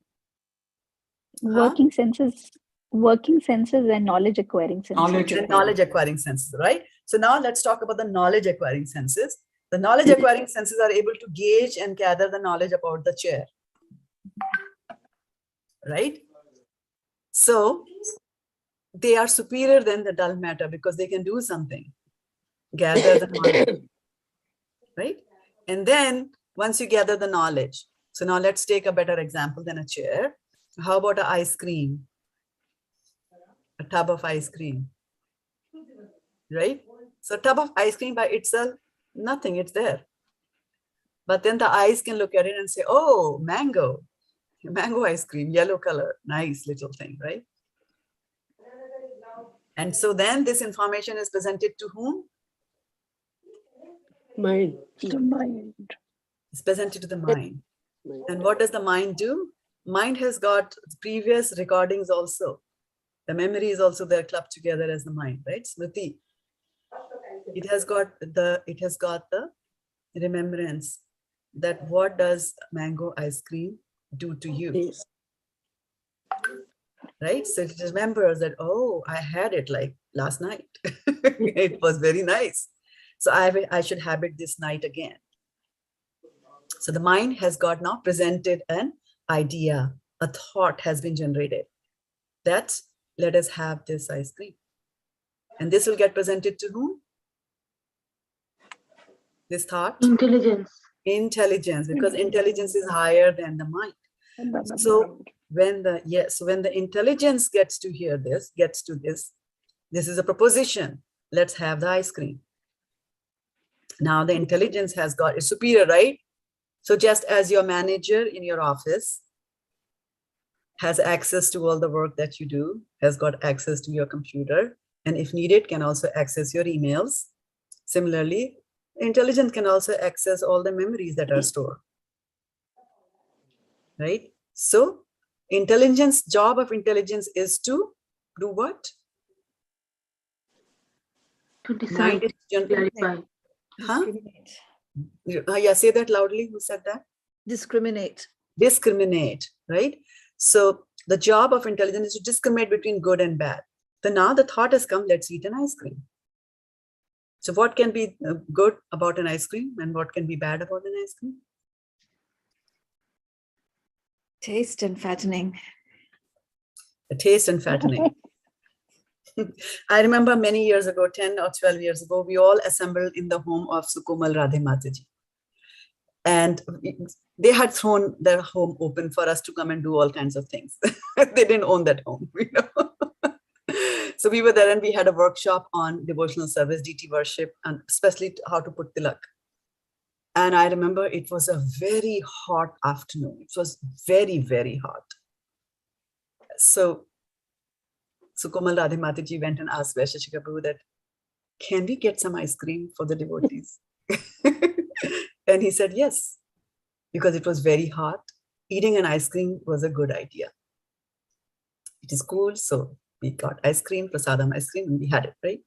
subtle. working senses, working senses and knowledge acquiring senses. Knowledge acquiring senses, right? So now let's talk about the knowledge acquiring senses. The knowledge acquiring senses are able to gauge and gather the knowledge about the chair. right? So they are superior than the dull matter because they can do something, gather the knowledge, right? And then once you gather the knowledge, so now let's take a better example than a chair. How about an ice cream? A tub of ice cream, right? So tub of ice cream by itself, nothing, it's there. But then the eyes can look at it and say, oh, mango ice cream, yellow color, nice little thing, right? And so then this information is presented to whom? Mind. The mind. It's presented to the mind. And what does the mind do? Mind has got previous recordings also. The memory is also there clubbed together as the mind, right? Smriti. It has got the remembrance that what does mango ice cream do to you? Yes. Right? So it remembers that, oh, I had it like last night. It was very nice. So I should have it this night again. So the mind has got now presented an idea, a thought has been generated that let us have this ice cream. And this will get presented to whom? This thought? Intelligence. Intelligence, because intelligence is higher than the mind. So when the intelligence gets to hear this, this is a proposition. Let's have the ice cream. Now the intelligence has got, it's superior, right? So just as your manager in your office has access to all the work that you do, has got access to your computer, and if needed, can also access your emails. Similarly, intelligence can also access all the memories that are stored, right? So job of intelligence is to do what? To decide, clarify. Huh? Yeah, say that loudly. Who said that? Discriminate. Discriminate, right? So the job of intelligence is to discriminate between good and bad. So now the thought has come, let's eat an ice cream. So what can be good about an ice cream and what can be bad about an ice cream? Taste and fattening. The taste and fattening. I remember many years ago, 10 or 12 years ago, we all assembled in the home of Sukomal Radhe Mataji. And they had thrown their home open for us to come and do all kinds of things. They didn't own that home, you know. So we were there and we had a workshop on devotional service, DT worship, and especially how to put tilak. And I remember it was a very hot afternoon. It was very, very hot. So Sukomal Radhe Mataji went and asked Vaisheshika Prabhu that, can we get some ice cream for the devotees? And he said, yes, because it was very hot. Eating an ice cream was a good idea. It is cool. So we got ice cream, prasadam ice cream, and we had it, right?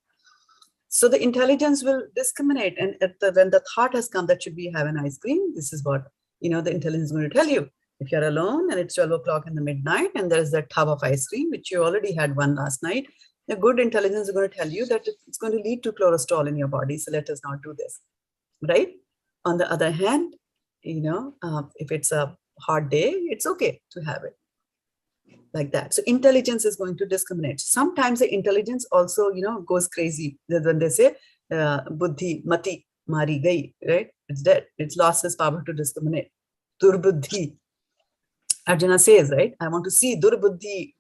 So the intelligence will discriminate. And when the thought has come that should we have an ice cream, this is what, the intelligence is going to tell you. If you're alone and it's 12 o'clock in the midnight and there's that tub of ice cream, which you already had one last night, the good intelligence is going to tell you that it's going to lead to cholesterol in your body. So let us not do this, right? On the other hand, if it's a hard day, it's okay to have it like that. So intelligence is going to discriminate. Sometimes the intelligence also, goes crazy. When they say, buddhi, mati, mari gai, right? It's dead. It's lost its power to discriminate. Durbuddhi. Arjuna says, right? I want to see Durbuddhi.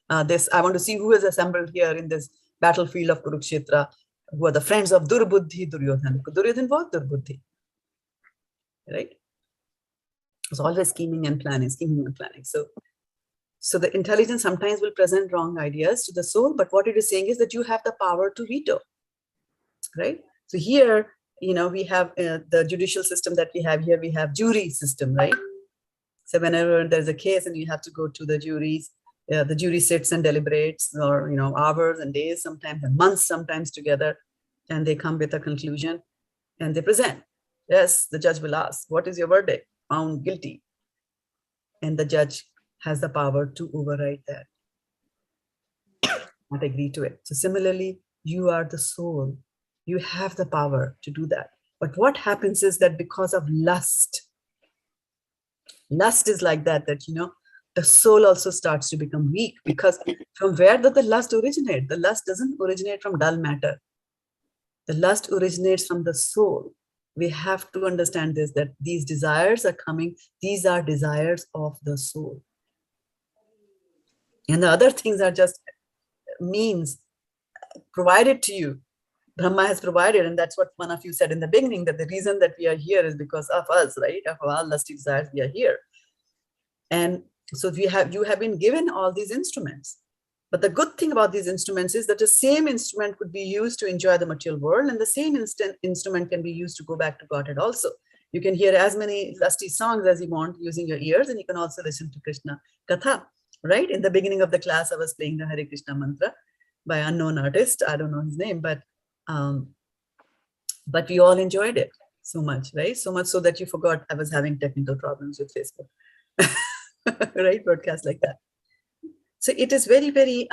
I want to see who is assembled here in this battlefield of Kurukshetra, who are the friends of Durbuddhi, Duryodhana. Duryodhana was Durbuddhi. Right? It's always scheming and planning. So the intelligence sometimes will present wrong ideas to the soul, but what it is saying is that you have the power to veto, right? So here, we have the judicial system that we have here. We have jury system, right? So whenever there's a case and you have to go to the juries, the jury sits and deliberates, or hours and days, sometimes and months, sometimes together, and they come with a conclusion and they present. Yes, the judge will ask, what is your verdict? Found guilty. And the judge has the power to override that, not agree to it. So similarly, you are the soul. You have the power to do that. But what happens is that because of lust is like that, the the soul also starts to become weak, because from where does the lust originate? The lust doesn't originate from dull matter. The lust originates from the soul. We have to understand this, that these desires are coming, these are desires of the soul. And the other things are just means provided to you. Brahma has provided, and that's what one of you said in the beginning, that the reason that we are here is because of us, right? Of our lusty desires, we are here. And so you have been given all these instruments. But the good thing about these instruments is that the same instrument could be used to enjoy the material world, and the same instrument can be used to go back to Godhead also. You can hear as many lusty songs as you want using your ears, and you can also listen to Krishna Katha, right? In the beginning of the class, I was playing the Hare Krishna mantra by unknown artist. I don't know his name, but we all enjoyed it so much, right? So much so that you forgot I was having technical problems with Facebook, right? Broadcast like that. So it is very, very,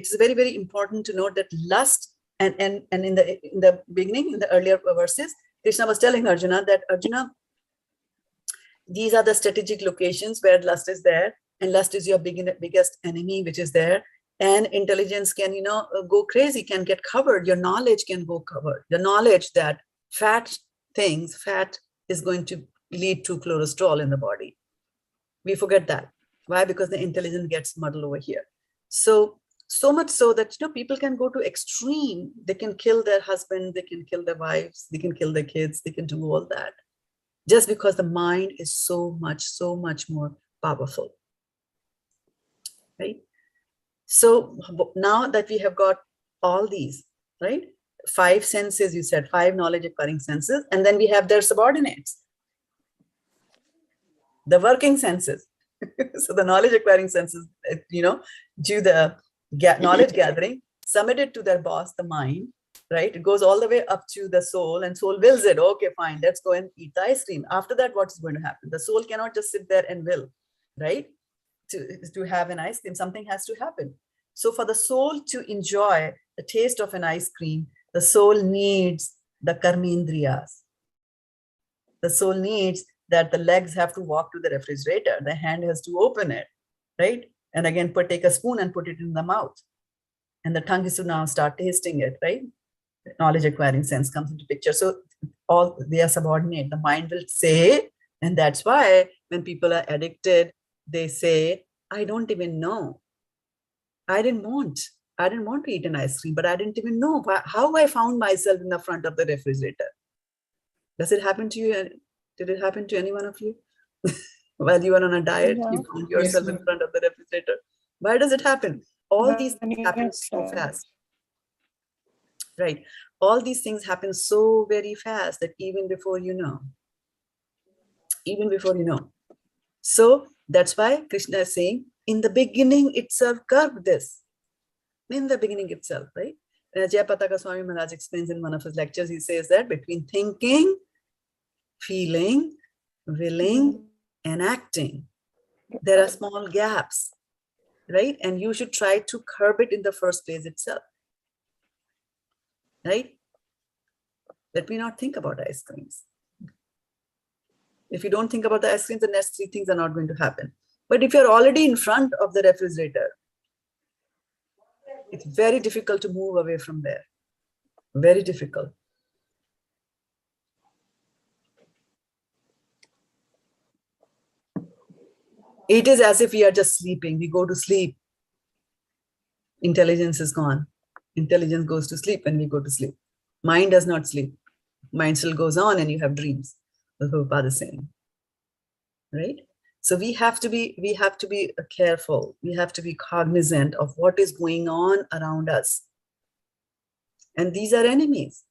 very important to note that lust, and in the beginning, in the earlier verses, Krishna was telling Arjuna that, Arjuna, these are the strategic locations where lust is there, and lust is your biggest enemy, which is there. And intelligence can, go crazy, can get covered. Your knowledge can go covered. The knowledge that fat is going to lead to cholesterol in the body. We forget that. Why? Because the intelligence gets muddled over here. So much so that, people can go to extreme. They can kill their husband, they can kill their wives, they can kill their kids, they can do all that. Just because the mind is so much more powerful, right? So now that we have got all these, right? 5 senses, you said, 5 knowledge acquiring senses, and then we have their subordinates, the working senses. So the knowledge acquiring senses, do the knowledge gathering, submit it to their boss, the mind, right? It goes all the way up to the soul, and soul wills it. Okay, fine, let's go and eat the ice cream. After that, what's going to happen? The soul cannot just sit there and will, right? To have an ice cream, something has to happen. So for the soul to enjoy the taste of an ice cream, the soul needs the karmendriyas. The soul needs that the legs have to walk to the refrigerator, the hand has to open it, right? And again, take a spoon and put it in the mouth. And the tongue is to now start tasting it, right? Knowledge acquiring sense comes into picture. So all they are subordinate. The mind will say, and that's why when people are addicted, they say, I don't even know. I didn't want to eat an ice cream, but I didn't even know how I found myself in the front of the refrigerator. Does it happen to you? Did it happen to any one of you? While you were on a diet, you found yourself in front of the refrigerator. Why does it happen? All these things happen so fast. Right. All these things happen so very fast that even before you know. So that's why Krishna is saying, in the beginning itself, curb this. In the beginning itself, right? Jayapataka Swami Maharaj explains in one of his lectures, he says that between thinking, feeling, willing, and acting, there are small gaps, right? And you should try to curb it in the first place itself, right? Let me not think about ice creams. If you don't think about the ice creams, the next 3 things are not going to happen. But if you're already in front of the refrigerator, it's very difficult to move away from there. Very difficult. It is as if we are just sleeping. We go to sleep. Intelligence is gone. Intelligence goes to sleep when we go to sleep. Mind does not sleep. Mind still goes on and you have dreams. That's what Prabhupada is saying. Right? So we have to be careful. We have to be cognizant of what is going on around us. And these are enemies.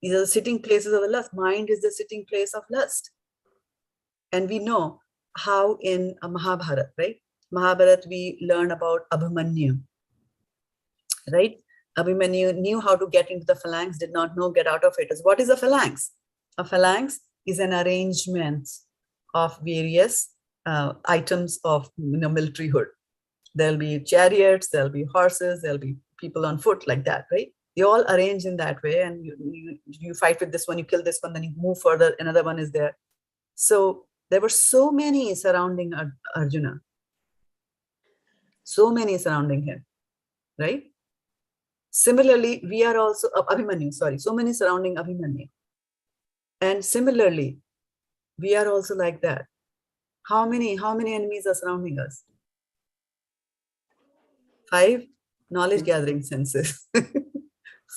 These are the sitting places of the lust. Mind is the sitting place of lust. And we know how in Mahabharata, right? Mahabharata, we learn about Abhimanyu, right? Abhimanyu knew how to get into the phalanx, did not know get out of it. What is a phalanx? A phalanx is an arrangement of various items of military hood. There'll be chariots, there'll be horses, there'll be people on foot like that, right? They all arrange in that way, and you fight with this one, you kill this one, then you move further, another one is there. So there were so many surrounding Arjuna. So many surrounding him, right? Similarly, we are also, Abhimanyu, sorry, so many surrounding Abhimanyu. And similarly, we are also like that. How many enemies are surrounding us? 5 knowledge gathering senses,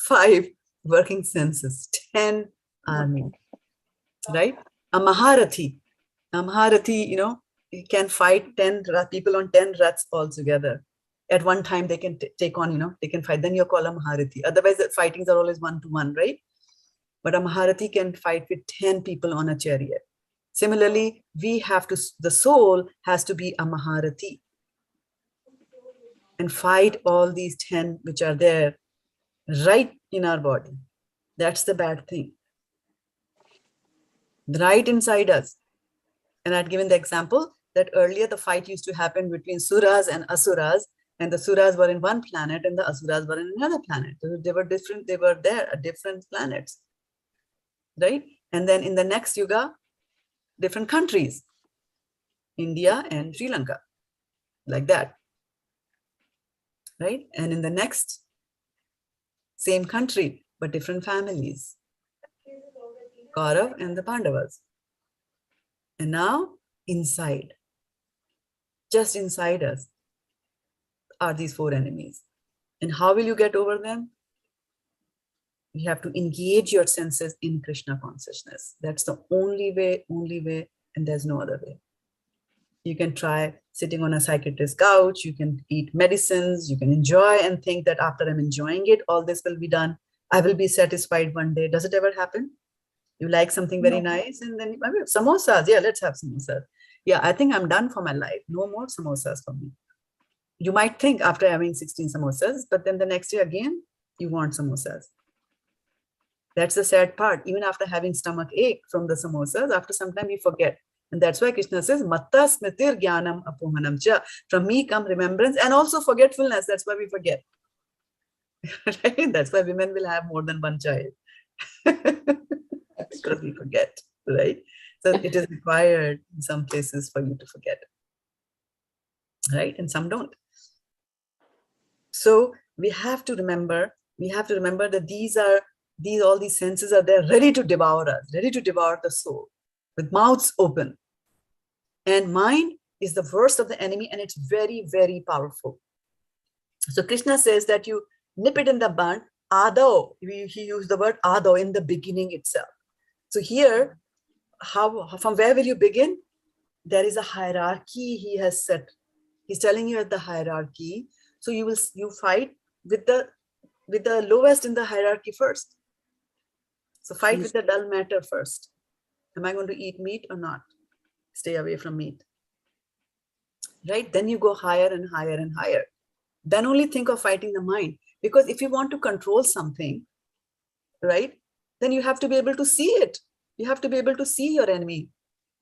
5 working senses, 10 army, right? A Maharathi, he can fight 10 people on 10 rats all together. At one time, they can take on, they can fight. Then you're called a Maharathi. Otherwise, the fightings are always 1-to-1, right? But a Maharathi can fight with 10 people on a chariot. Similarly, the soul has to be a Maharathi and fight all these 10 which are there right in our body. That's the bad thing. Right inside us. And I'd given the example that earlier the fight used to happen between Suras and Asuras, and the Suras were in one planet and the Asuras were in another planet. They were different, they were there at different planets, right? And then in the next Yuga, different countries, India and Sri Lanka, like that, right? And in the next, same country, but different families, Kaurav and the Pandavas. And now inside, just inside us, are these 4 enemies. And how will you get over them? You have to engage your senses in Krishna consciousness. That's the only way, and there's no other way. You can try sitting on a psychiatrist's couch, you can eat medicines, you can enjoy and think that after I'm enjoying it, all this will be done. I will be satisfied one day. Does it ever happen? You like something very nice and then, samosas, yeah, let's have samosas. Yeah, I think I'm done for my life. No more samosas for me. You might think after having 16 samosas, but then the next day again, you want samosas. That's the sad part. Even after having stomach ache from the samosas, after some time you forget. And that's why Krishna says, Matta smitir jnanam apohanam cha. From me come remembrance and also forgetfulness. That's why we forget. Right? That's why women will have more than one child. Because we forget, right? So it is required in some places for you to forget. Right? And some don't. So we have to remember that all these senses are there ready to devour us, ready to devour the soul with mouths open. And mind is the worst of the enemy, and it's very, very powerful. So Krishna says that you nip it in the bud, ado. He used the word ado in the beginning itself. So here, from where will you begin? There is a hierarchy he has set. He's telling you at the hierarchy. So you fight with the lowest in the hierarchy first. So fight with the dull matter first. Am I going to eat meat or not? Stay away from meat. Right? Then you go higher and higher and higher. Then only think of fighting the mind. Because if you want to control something, right, then you have to be able to see it. You have to be able to see your enemy.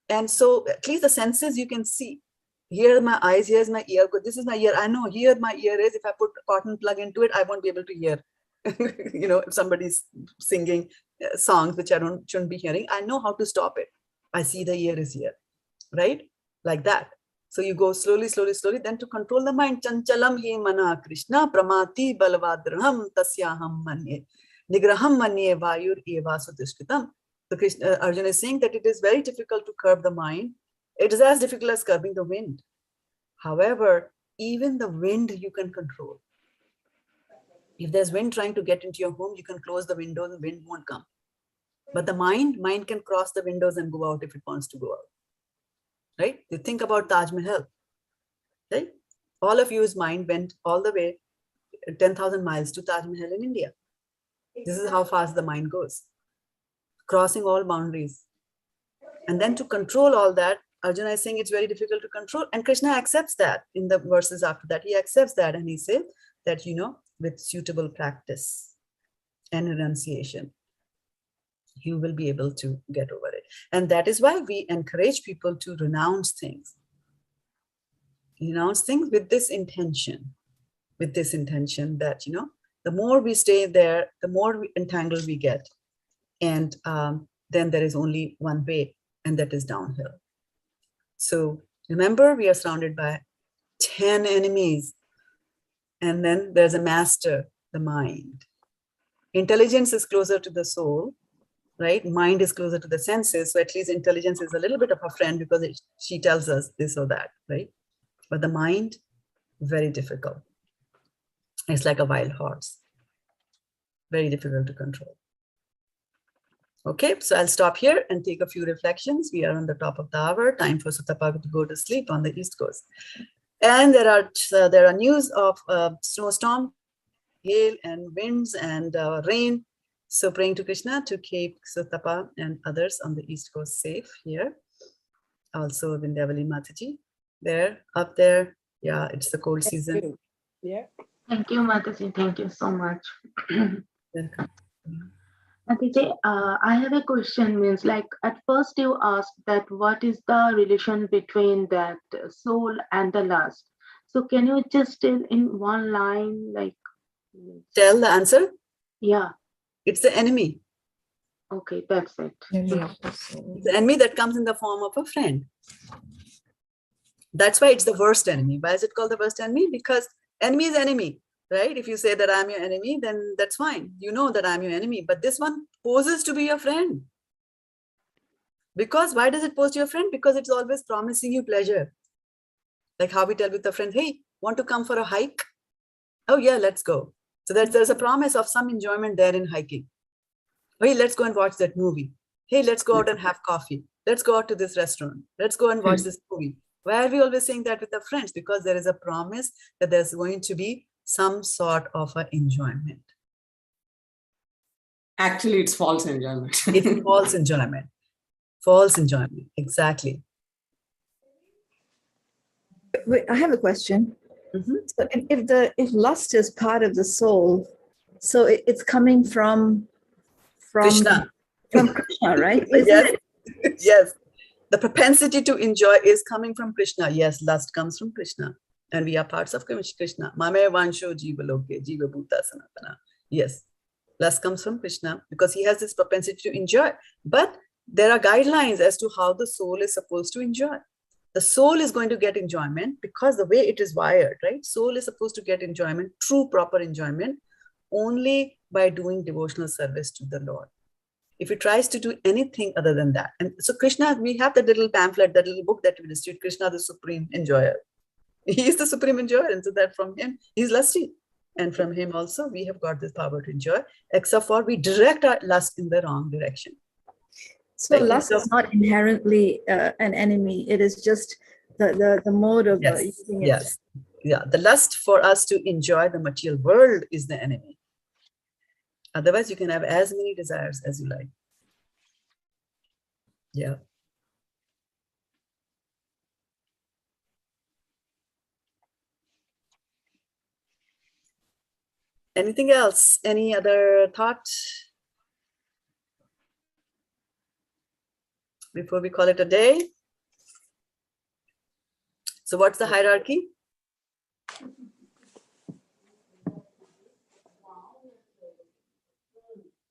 And so at least the senses you can see. Here are my eyes, here's my ear. This is my ear. I know here my ear is. If I put a cotton plug into it, I won't be able to hear. If somebody's singing songs which I shouldn't be hearing, I know how to stop it. I see the ear is here, right? Like that. So you go slowly, slowly, slowly. Then to control the mind, chanchalam hi mana Krishna pramati balvadraham tasyaham manye nigraham manye vayur eva sudishkitam. So Arjuna is saying that it is very difficult to curb the mind. It is as difficult as curbing the wind. However, even the wind you can control. If there's wind trying to get into your home, you can close the windows and wind won't come. But the mind can cross the windows and go out if it wants to go out. Right? You think about Taj Mahal. Right? All of you's mind went all the way 10,000 miles to Taj Mahal in India. This is how fast the mind goes. Crossing all boundaries. And then to control all that, Arjuna is saying it's very difficult to control. And Krishna accepts that in the verses after that. He accepts that and he says that, with suitable practice and renunciation, you will be able to get over it. And that is why we encourage people to renounce things. Renounce things with this intention that, the more we stay there, the more entangled we get. And then there is only one way, and that is downhill. So remember, we are surrounded by 10 enemies. And then there's a master, the mind. Intelligence is closer to the soul, right? Mind is closer to the senses. So at least intelligence is a little bit of a friend because she tells us this or that, right? But the mind, very difficult. It's like a wild horse. Very difficult to control. Okay, so I'll stop here and take a few reflections. We are on the top of the hour. Time for Sutapa to go to sleep on the East Coast. And there are news of snowstorm, hail and winds and rain. So praying to Krishna to keep Sutapa and others on the East Coast safe here. Also Vindhyavali Mataji there, up there. Yeah, it's the cold season. Yeah. Thank you, Mataji. Thank you so much. Welcome. Mataji, I have a question. Means like at first you asked that what is the relation between that soul and the lust? So can you just tell in one line, like? Tell the answer? Yeah. It's the enemy. Okay, that's it. The enemy that comes in the form of a friend. That's why it's the worst enemy. Why is it called the worst enemy? Because enemy is enemy, right? If you say that I'm your enemy, then that's fine. You know that I'm your enemy. But this one poses to be your friend. Because why does it pose to your friend? Because it's always promising you pleasure. Like how we tell with a friend, hey, want to come for a hike? Oh yeah, let's go. So there's a promise of some enjoyment there in hiking. Hey, let's go and watch that movie. Hey, let's go out and have coffee. Let's go out to this restaurant. Let's go and watch this movie. Why are we always saying that with our friends? Because there is a promise that there's going to be some sort of an enjoyment. Actually, it's false enjoyment. It's false enjoyment. False enjoyment. Exactly. Wait, I have a question. So if lust is part of the soul, so it's coming from Krishna. From Krishna, right? Yes. Yes. The propensity to enjoy is coming from Krishna. Yes, lust comes from Krishna. And we are parts of Krishna. Mame vansho jiva loke, jiva bhuta sanatana. Yes. Lust comes from Krishna because he has this propensity to enjoy. But there are guidelines as to how the soul is supposed to enjoy. The soul is going to get enjoyment because the way it is wired, right? Soul is supposed to get enjoyment, true proper enjoyment, only by doing devotional service to the Lord. If it tries to do anything other than that. And so Krishna, we have that little pamphlet, that little book that we distribute, Krishna, the supreme enjoyer. He is the supreme enjoyer. And so that from him, he's lusty. And from him also, we have got this power to enjoy, except for we direct our lust in the wrong direction. So lust is not inherently an enemy. It is just the mode of using it. Yes. Yeah. The lust for us to enjoy the material world is the enemy. Otherwise, you can have as many desires as you like. Yeah. Anything else? Any other thought before we call it a day? So what's the hierarchy?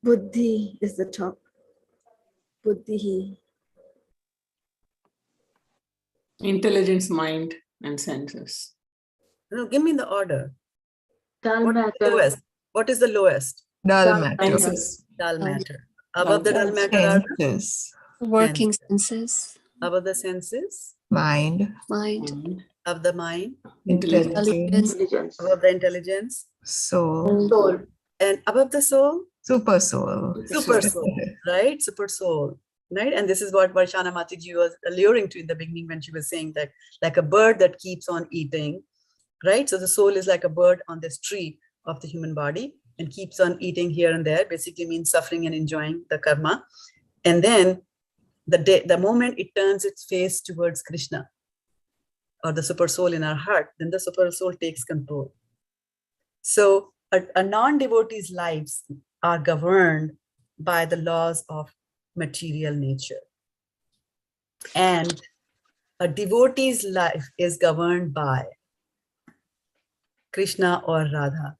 Buddhi is the top. Buddhi. Intelligence, mind, and senses. No, give me the order. Dull What is the lowest? What is the lowest? Dull matter. Senses. Dull matter. Above the dull matter are Senses. Working senses. above the senses, Mind. Mind. of the mind, Intelligence. Intelligence. above the intelligence, Soul. Soul. and above the soul, Super soul. super soul, right? Super soul, right? And this is what Varshana Matiji was alluring to in the beginning when she was saying that like a bird that keeps on eating, right? So the soul is like a bird on this tree of the human body and keeps on eating here and there, basically means suffering and enjoying the karma. And then the moment it turns its face towards Krishna or the super soul in our heart, then the super soul takes control. So a non-devotee's lives are governed by the laws of material nature. And a devotee's life is governed by Krishna or Radha.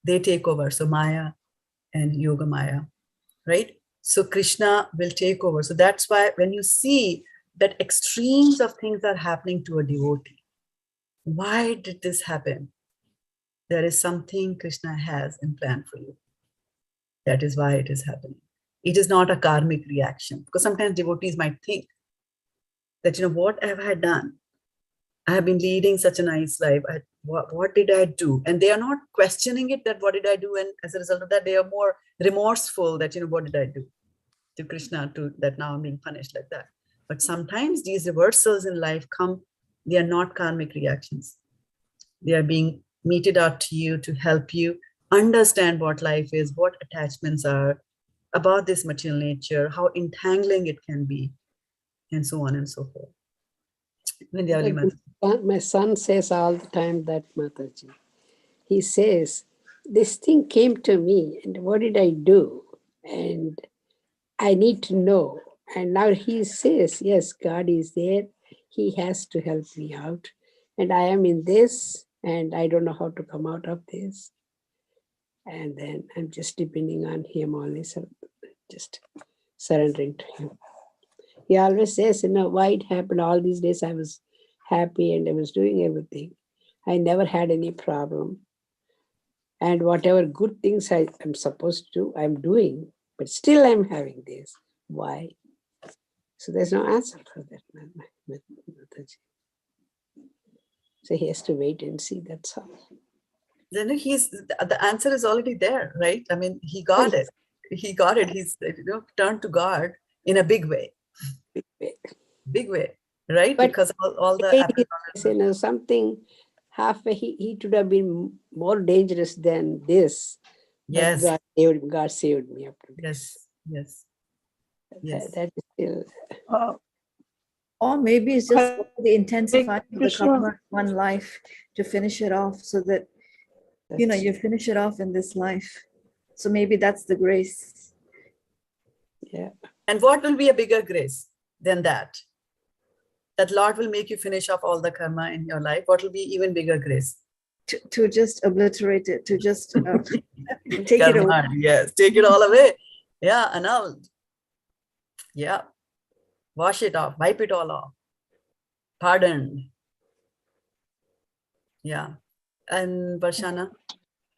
They take over. So Maya and Yoga Maya, right? So Krishna will take over. So that's why when you see that extremes of things are happening to a devotee, why did this happen? there is something Krishna has in plan for you. That is why it is happening. It is not a karmic reaction, because sometimes devotees might think that, what have I done? I have been leading such a nice life. What did I do? And they are not questioning it, that what did I do? And as a result of that, they are more remorseful that, what did I do to Krishna, that now I'm being punished like that. But sometimes these reversals in life come, they are not karmic reactions. They are being meted out to you to help you understand what life is, what attachments are, about this material nature, how entangling it can be, and so on and so forth. My son says all the time that, Mataji. He says, this thing came to me, and what did I do? And I need to know. And now he says, yes, God is there. He has to help me out. And I am in this, and I don't know how to come out of this. And then I'm just depending on him only, so just surrendering to him. He always says, why it happened all these days. I was happy and I was doing everything. I never had any problem. And whatever good things I'm supposed to do, I'm doing. But still I'm having this. Why? So there's no answer for that, Mataji. So he has to wait and see, that's all. Then the answer is already there, right? I mean, he got it. He got it. He's turned to God in a big way. Big way, right? But because all the something halfway, he should have been more dangerous than this. Yes. But God saved me up to this. Yes. That is still. Or maybe it's just the intensifying of the karma in one life to finish it off, so that you finish it off in this life. So maybe that's the grace. Yeah. And what will be a bigger grace than that? That Lord will make you finish off all the karma in your life. What will be even bigger grace? To just obliterate it, to just take it away. Yes, take it all away. Yeah, annulled. Yeah. Wash it off, wipe it all off. Pardoned. Yeah. And Varshana,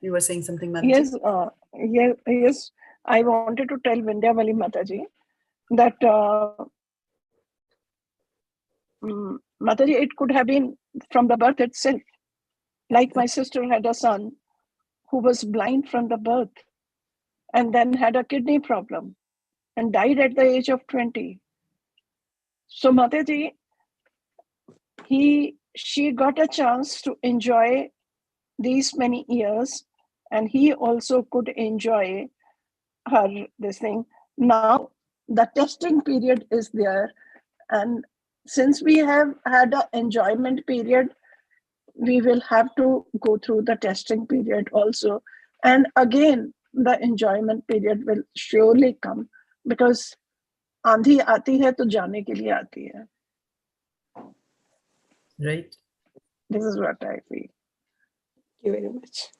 you were saying something, Mataji? Yes. I wanted to tell Vindhyavali Mataji that Mataji, it could have been from the birth itself. Like my sister had a son who was blind from the birth and then had a kidney problem and died at the age of 20. So Mataji, she got a chance to enjoy these many years, and he also could enjoy this thing. Now the testing period is there, and since we have had an enjoyment period, we will have to go through the testing period also. And again, the enjoyment period will surely come, because आंधी आती है तो जाने के लिए आती है. Right. This is what I feel. Thank you very much.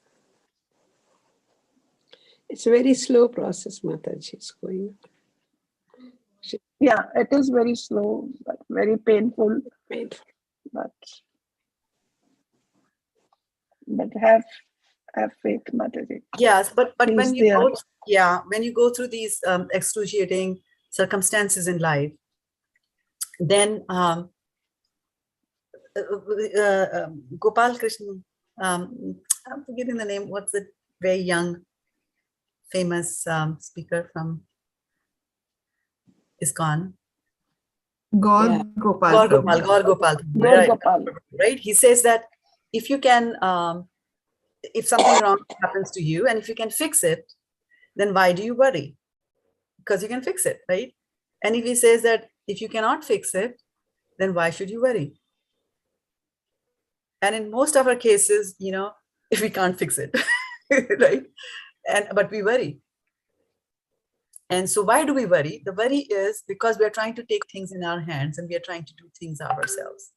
It's a very slow process, Mataji. It's going on. Yeah, it is very slow, but very painful. But have faith, Mataji. Yes, but when you go through these excruciating circumstances in life, then Gopal Krishna, I'm forgetting the name. What's the very young, famous speaker from ISKCON? Gaur Gopal. Right? He says that if you can, if something wrong happens to you and if you can fix it, then why do you worry? Because you can fix it, right? And if he says that if you cannot fix it, then why should you worry? And in most of our cases, if we can't fix it, right? But we worry. And so why do we worry? The worry is because we are trying to take things in our hands and we are trying to do things ourselves.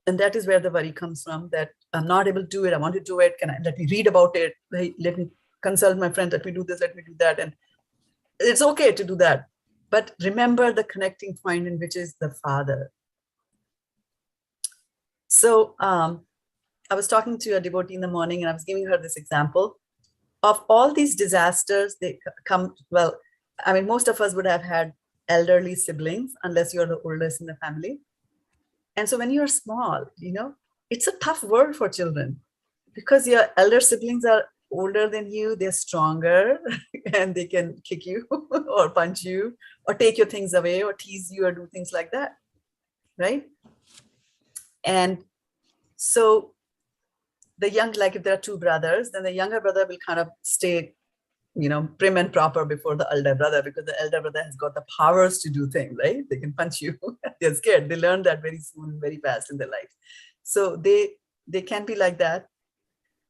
And that is where the worry comes from, that I'm not able to do it. I want to do it. Let me read about it. Let me consult my friend. Let me do this. Let me do that. And it's okay to do that. But remember the connecting point, in which is the Father. So I was talking to a devotee in the morning and I was giving her this example of all these disasters. They come, well, I mean, most of us would have had elderly siblings unless you're the oldest in the family. And so when you're small, it's a tough world for children because your elder siblings are older than you, they're stronger, and they can kick you or punch you or take your things away or tease you or do things like that, right? And so like if there are two brothers, then the younger brother will kind of stay, prim and proper before the elder brother, because the elder brother has got the powers to do things, right? They can punch you. They're scared. They learn that very soon, very fast in their life. So they can be like that.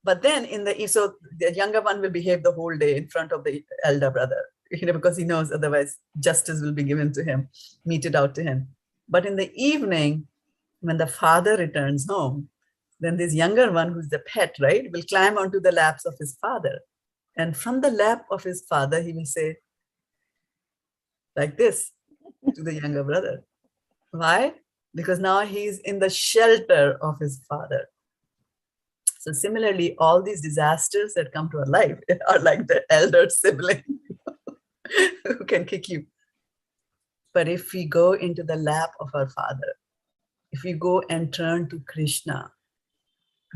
But then so the younger one will behave the whole day in front of the elder brother, because he knows otherwise justice will be given to him, meted out to him. But in the evening, when the father returns home, then this younger one, who's the pet, right, will climb onto the laps of his father. And from the lap of his father, he will say like this to the younger brother. Why? Because now he's in the shelter of his father. So similarly, all these disasters that come to our life are like the elder sibling who can kick you. But if we go into the lap of our father, if we go and turn to Krishna,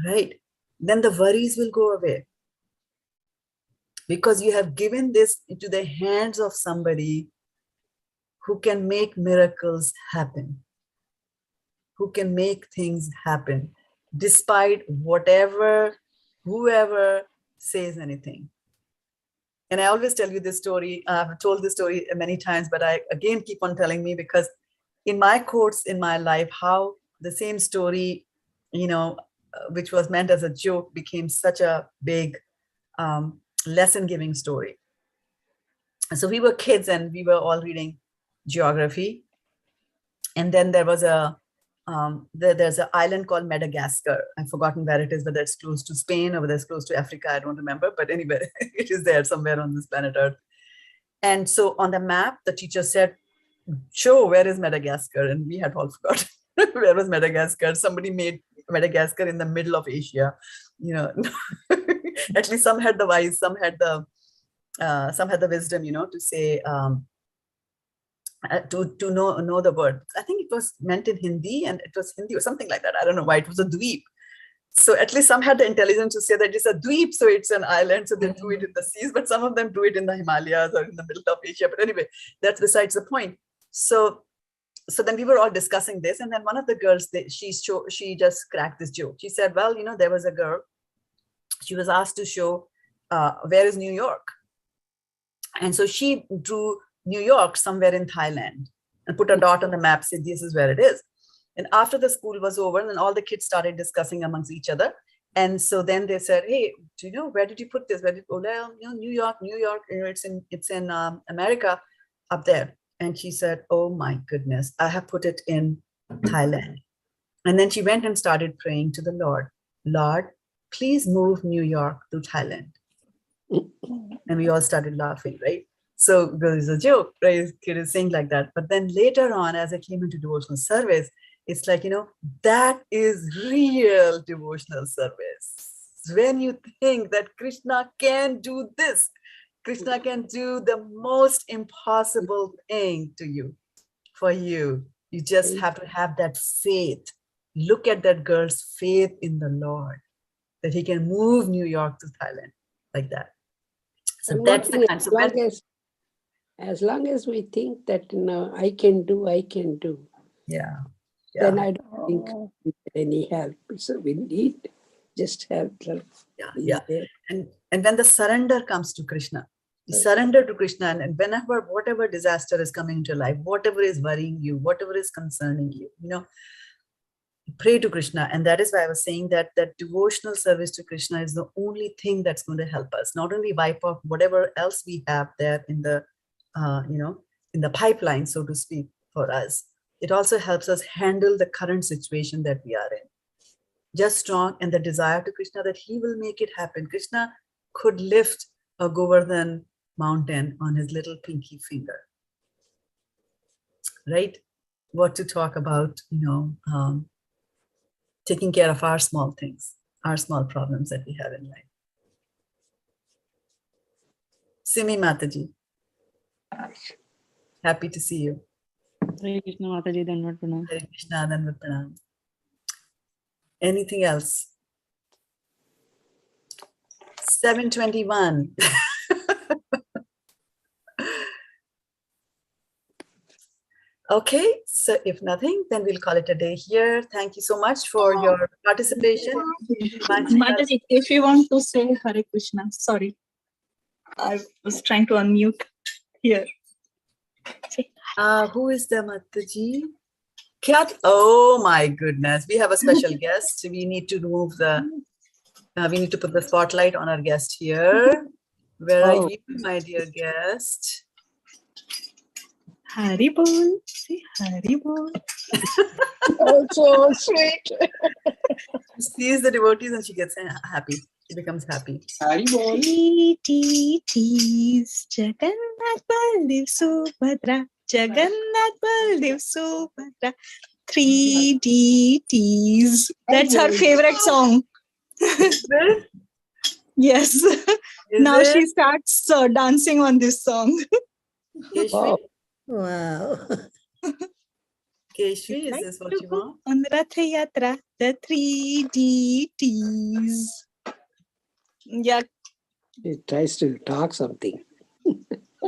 right, then the worries will go away. Because you have given this into the hands of somebody who can make miracles happen, who can make things happen, despite whoever says anything. And I always tell you this story. I've told this story many times, but I again keep on telling me, because in my course in my life, how the same story, which was meant as a joke, became such a big lesson-giving story. So we were kids and we were all reading geography. And then there was there's an island called Madagascar. I've forgotten where it is, whether it's close to Spain or whether it's close to Africa. I don't remember. But anyway, it is there somewhere on this planet Earth. And so on the map, the teacher said, show where is Madagascar? And we had all forgotten where was Madagascar. Somebody made Madagascar in the middle of Asia. At least some had the wise, some had the wisdom, to say, to know the word. I think it was meant in Hindi, and it was Hindi or something like that. I don't know why. It was a dweep. So at least some had the intelligence to say that it's a dweep, so it's an island, so they do it in the seas, but some of them do it in the Himalayas or in the middle of Asia. But anyway, that's besides the point. So then we were all discussing this, and then one of the girls, she just cracked this joke. She said, well, there was a girl, she was asked to show where is New York. And so she drew New York somewhere in Thailand and put a dot on the map, said this is where it is. And after the school was over, then all the kids started discussing amongst each other. And so then they said, hey, do you know, where did you put this? New York, it's in America up there. And she said, oh my goodness, I have put it in Thailand. And then she went and started praying to the Lord. Lord, please move New York to Thailand. And we all started laughing, right? So there's a joke, right? Kid is saying like that. But then later on, as I came into devotional service, it's like, that is real devotional service. When you think that Krishna can do this, Krishna can do the most impossible thing to you, for you. You just have to have that faith. Look at that girl's faith in the Lord, that he can move New York to Thailand like that. So that's the kind of... As long as we think that, I can do. Yeah. Then I don't think we get any help. So we need just help. Yeah. And when the surrender comes to Krishna, you surrender to Krishna, and whatever disaster is coming into your life, whatever is worrying you, whatever is concerning you, pray to Krishna. And that is why I was saying that devotional service to Krishna is the only thing that's going to help us, not only wipe off whatever else we have there in the in the pipeline, so to speak, for us. It also helps us handle the current situation that we are in. Just strong and the desire to Krishna that he will make it happen. Krishna could lift a Govardhan mountain on his little pinky finger, right? What to talk about, taking care of our small things, our small problems that we have in life. Simi Mataji, happy to see you. Hare Krishna Mataji, Dandavat Pranam. Hare Krishna, Dandavat Pranam. Anything else? 7:21. Okay, so if nothing, then we'll call it a day here. Thank you so much for your participation. Mataji, if you want to say Hare Krishna, sorry. I was trying to unmute here. Who is the Mataji? Kat? Oh my goodness. We have a special guest. We need to remove the, we need to put the spotlight on our guest here. Where are you, my dear guest? Haribol. Say Haribol. Oh, so sweet. She sees the devotees and she gets happy. She becomes happy. Haribol. Jagannath Baldev Subhadra. Jagannath Baldev Subhadra. 3 deities. That's her favorite song. Yes. Now she starts dancing on this song. Keshri? Wow. Keshri, is this what you want? On Rath Yatra, the 3 deities. Yeah. It tries to talk something.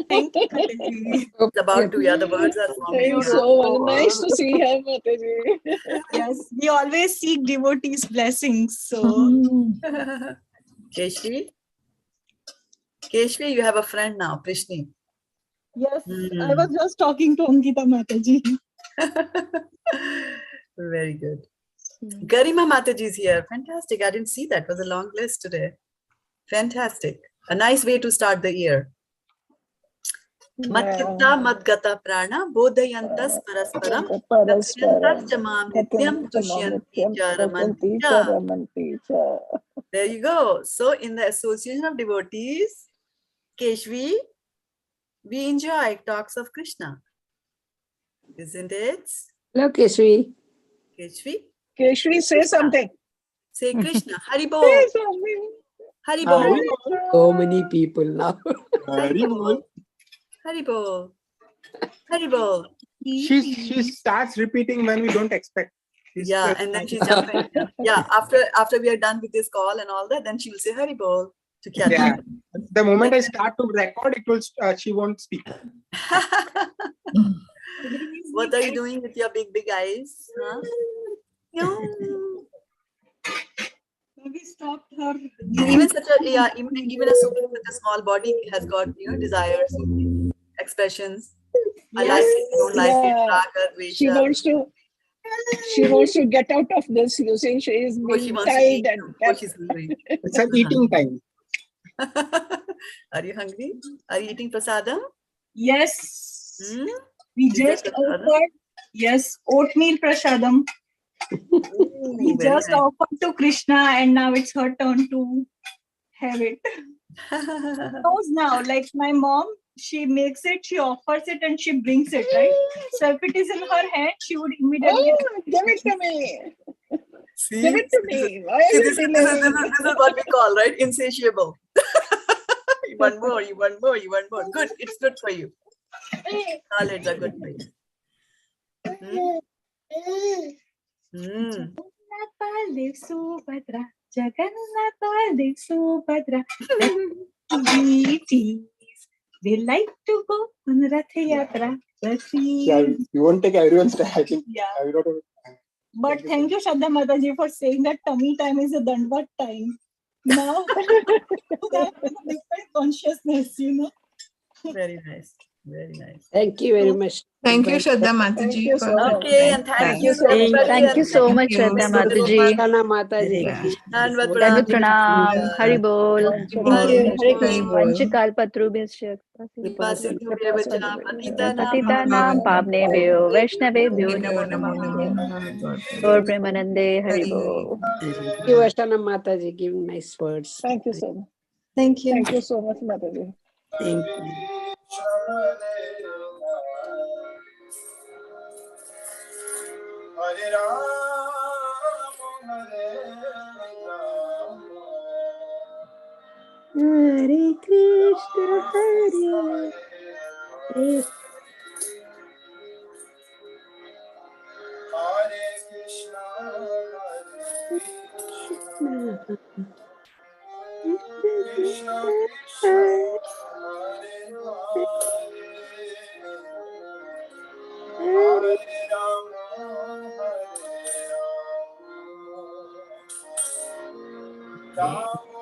Thank you, Mataji. It's about to, yeah, the words are forming. Thanks so much. Nice to see her, Mataji. Yes, we always seek devotees' blessings. So, Keshri? Keshri, you have a friend now, Prishni. yes, I was just talking to Ankita Mataji. Very good. Garima Mataji is here. Fantastic. I didn't see that. It was a long list today. Fantastic. A nice way to start the year. Matchitta Madgata Prana Bodhayantas Parasparam Katyantas Chamam Nityam Tushyanti Charamanti Cha. There you go. So in the association of devotees, Keshvi, we enjoy talks of Krishna. Isn't it? Hello, Keshri. Keshvi? Keshri, say something. Say Krishna. Haribol. Say something. Haribol. So many people now. Haribol. Haribol. Haribol. She starts repeating when we don't expect. Yeah, and then she's jumping. Yeah, after we are done with this call and all that, then she will say Haribol to catch up. The moment I start to record, it will. She won't speak. What are you doing with your big eyes? Huh? We stopped her. Even such a even a soul with a small body has got desires, expressions. I like it, I don't like it. Raga, Dvesha. She wants to get out of this. You see, she is being tied and she's hungry. It's an eating time. Are you hungry? Are you eating prasadam? Yes. We just offered, oatmeal prasadam. We just offered to Krishna and now it's her turn to have it. Knows now, like my mom, she makes it, she offers it and she brings it, right? So if it is in her hand, she would immediately give it to me. See? Give it to me. This is what we call, right? Insatiable. You want more, you want more, you want more. Good, it's good for you. Solids are good for you. Jagannath Baldev Subhadra. Jagannath Baldev Subhadra. They like to go on Rath Yatra. Yeah, you won't take everyone's time. I think. Yeah. I will not. But thank you, Shraddha Mataji, for saying that tummy time is a Dandvat time. Now, that is a different consciousness, Very nice. Very nice. Thank you very much. Thank you, Shraddha Mataji. Okay, and thank you to everybody. Thank you so much, Shraddha Mataji. Shana Mataji. Dandavat Pranam. Haribol. Hare Krishna. Vanchikal Patrubhyasya. Patitanam Pavnebhyo Vaishnavebhyo Namo Namah. Gaur Premanande Haribol. Thank you, Shana Mataji. Give nice words. Thank you so much. Thank you. Thank you so much, Mataji. Thank you. Hare Ram, Hare Ram. Hare Krishna, Hare Krishna. Hare Krishna, Krishna Krishna, Hare Hare, Hare Rama, Hare Rama, Rama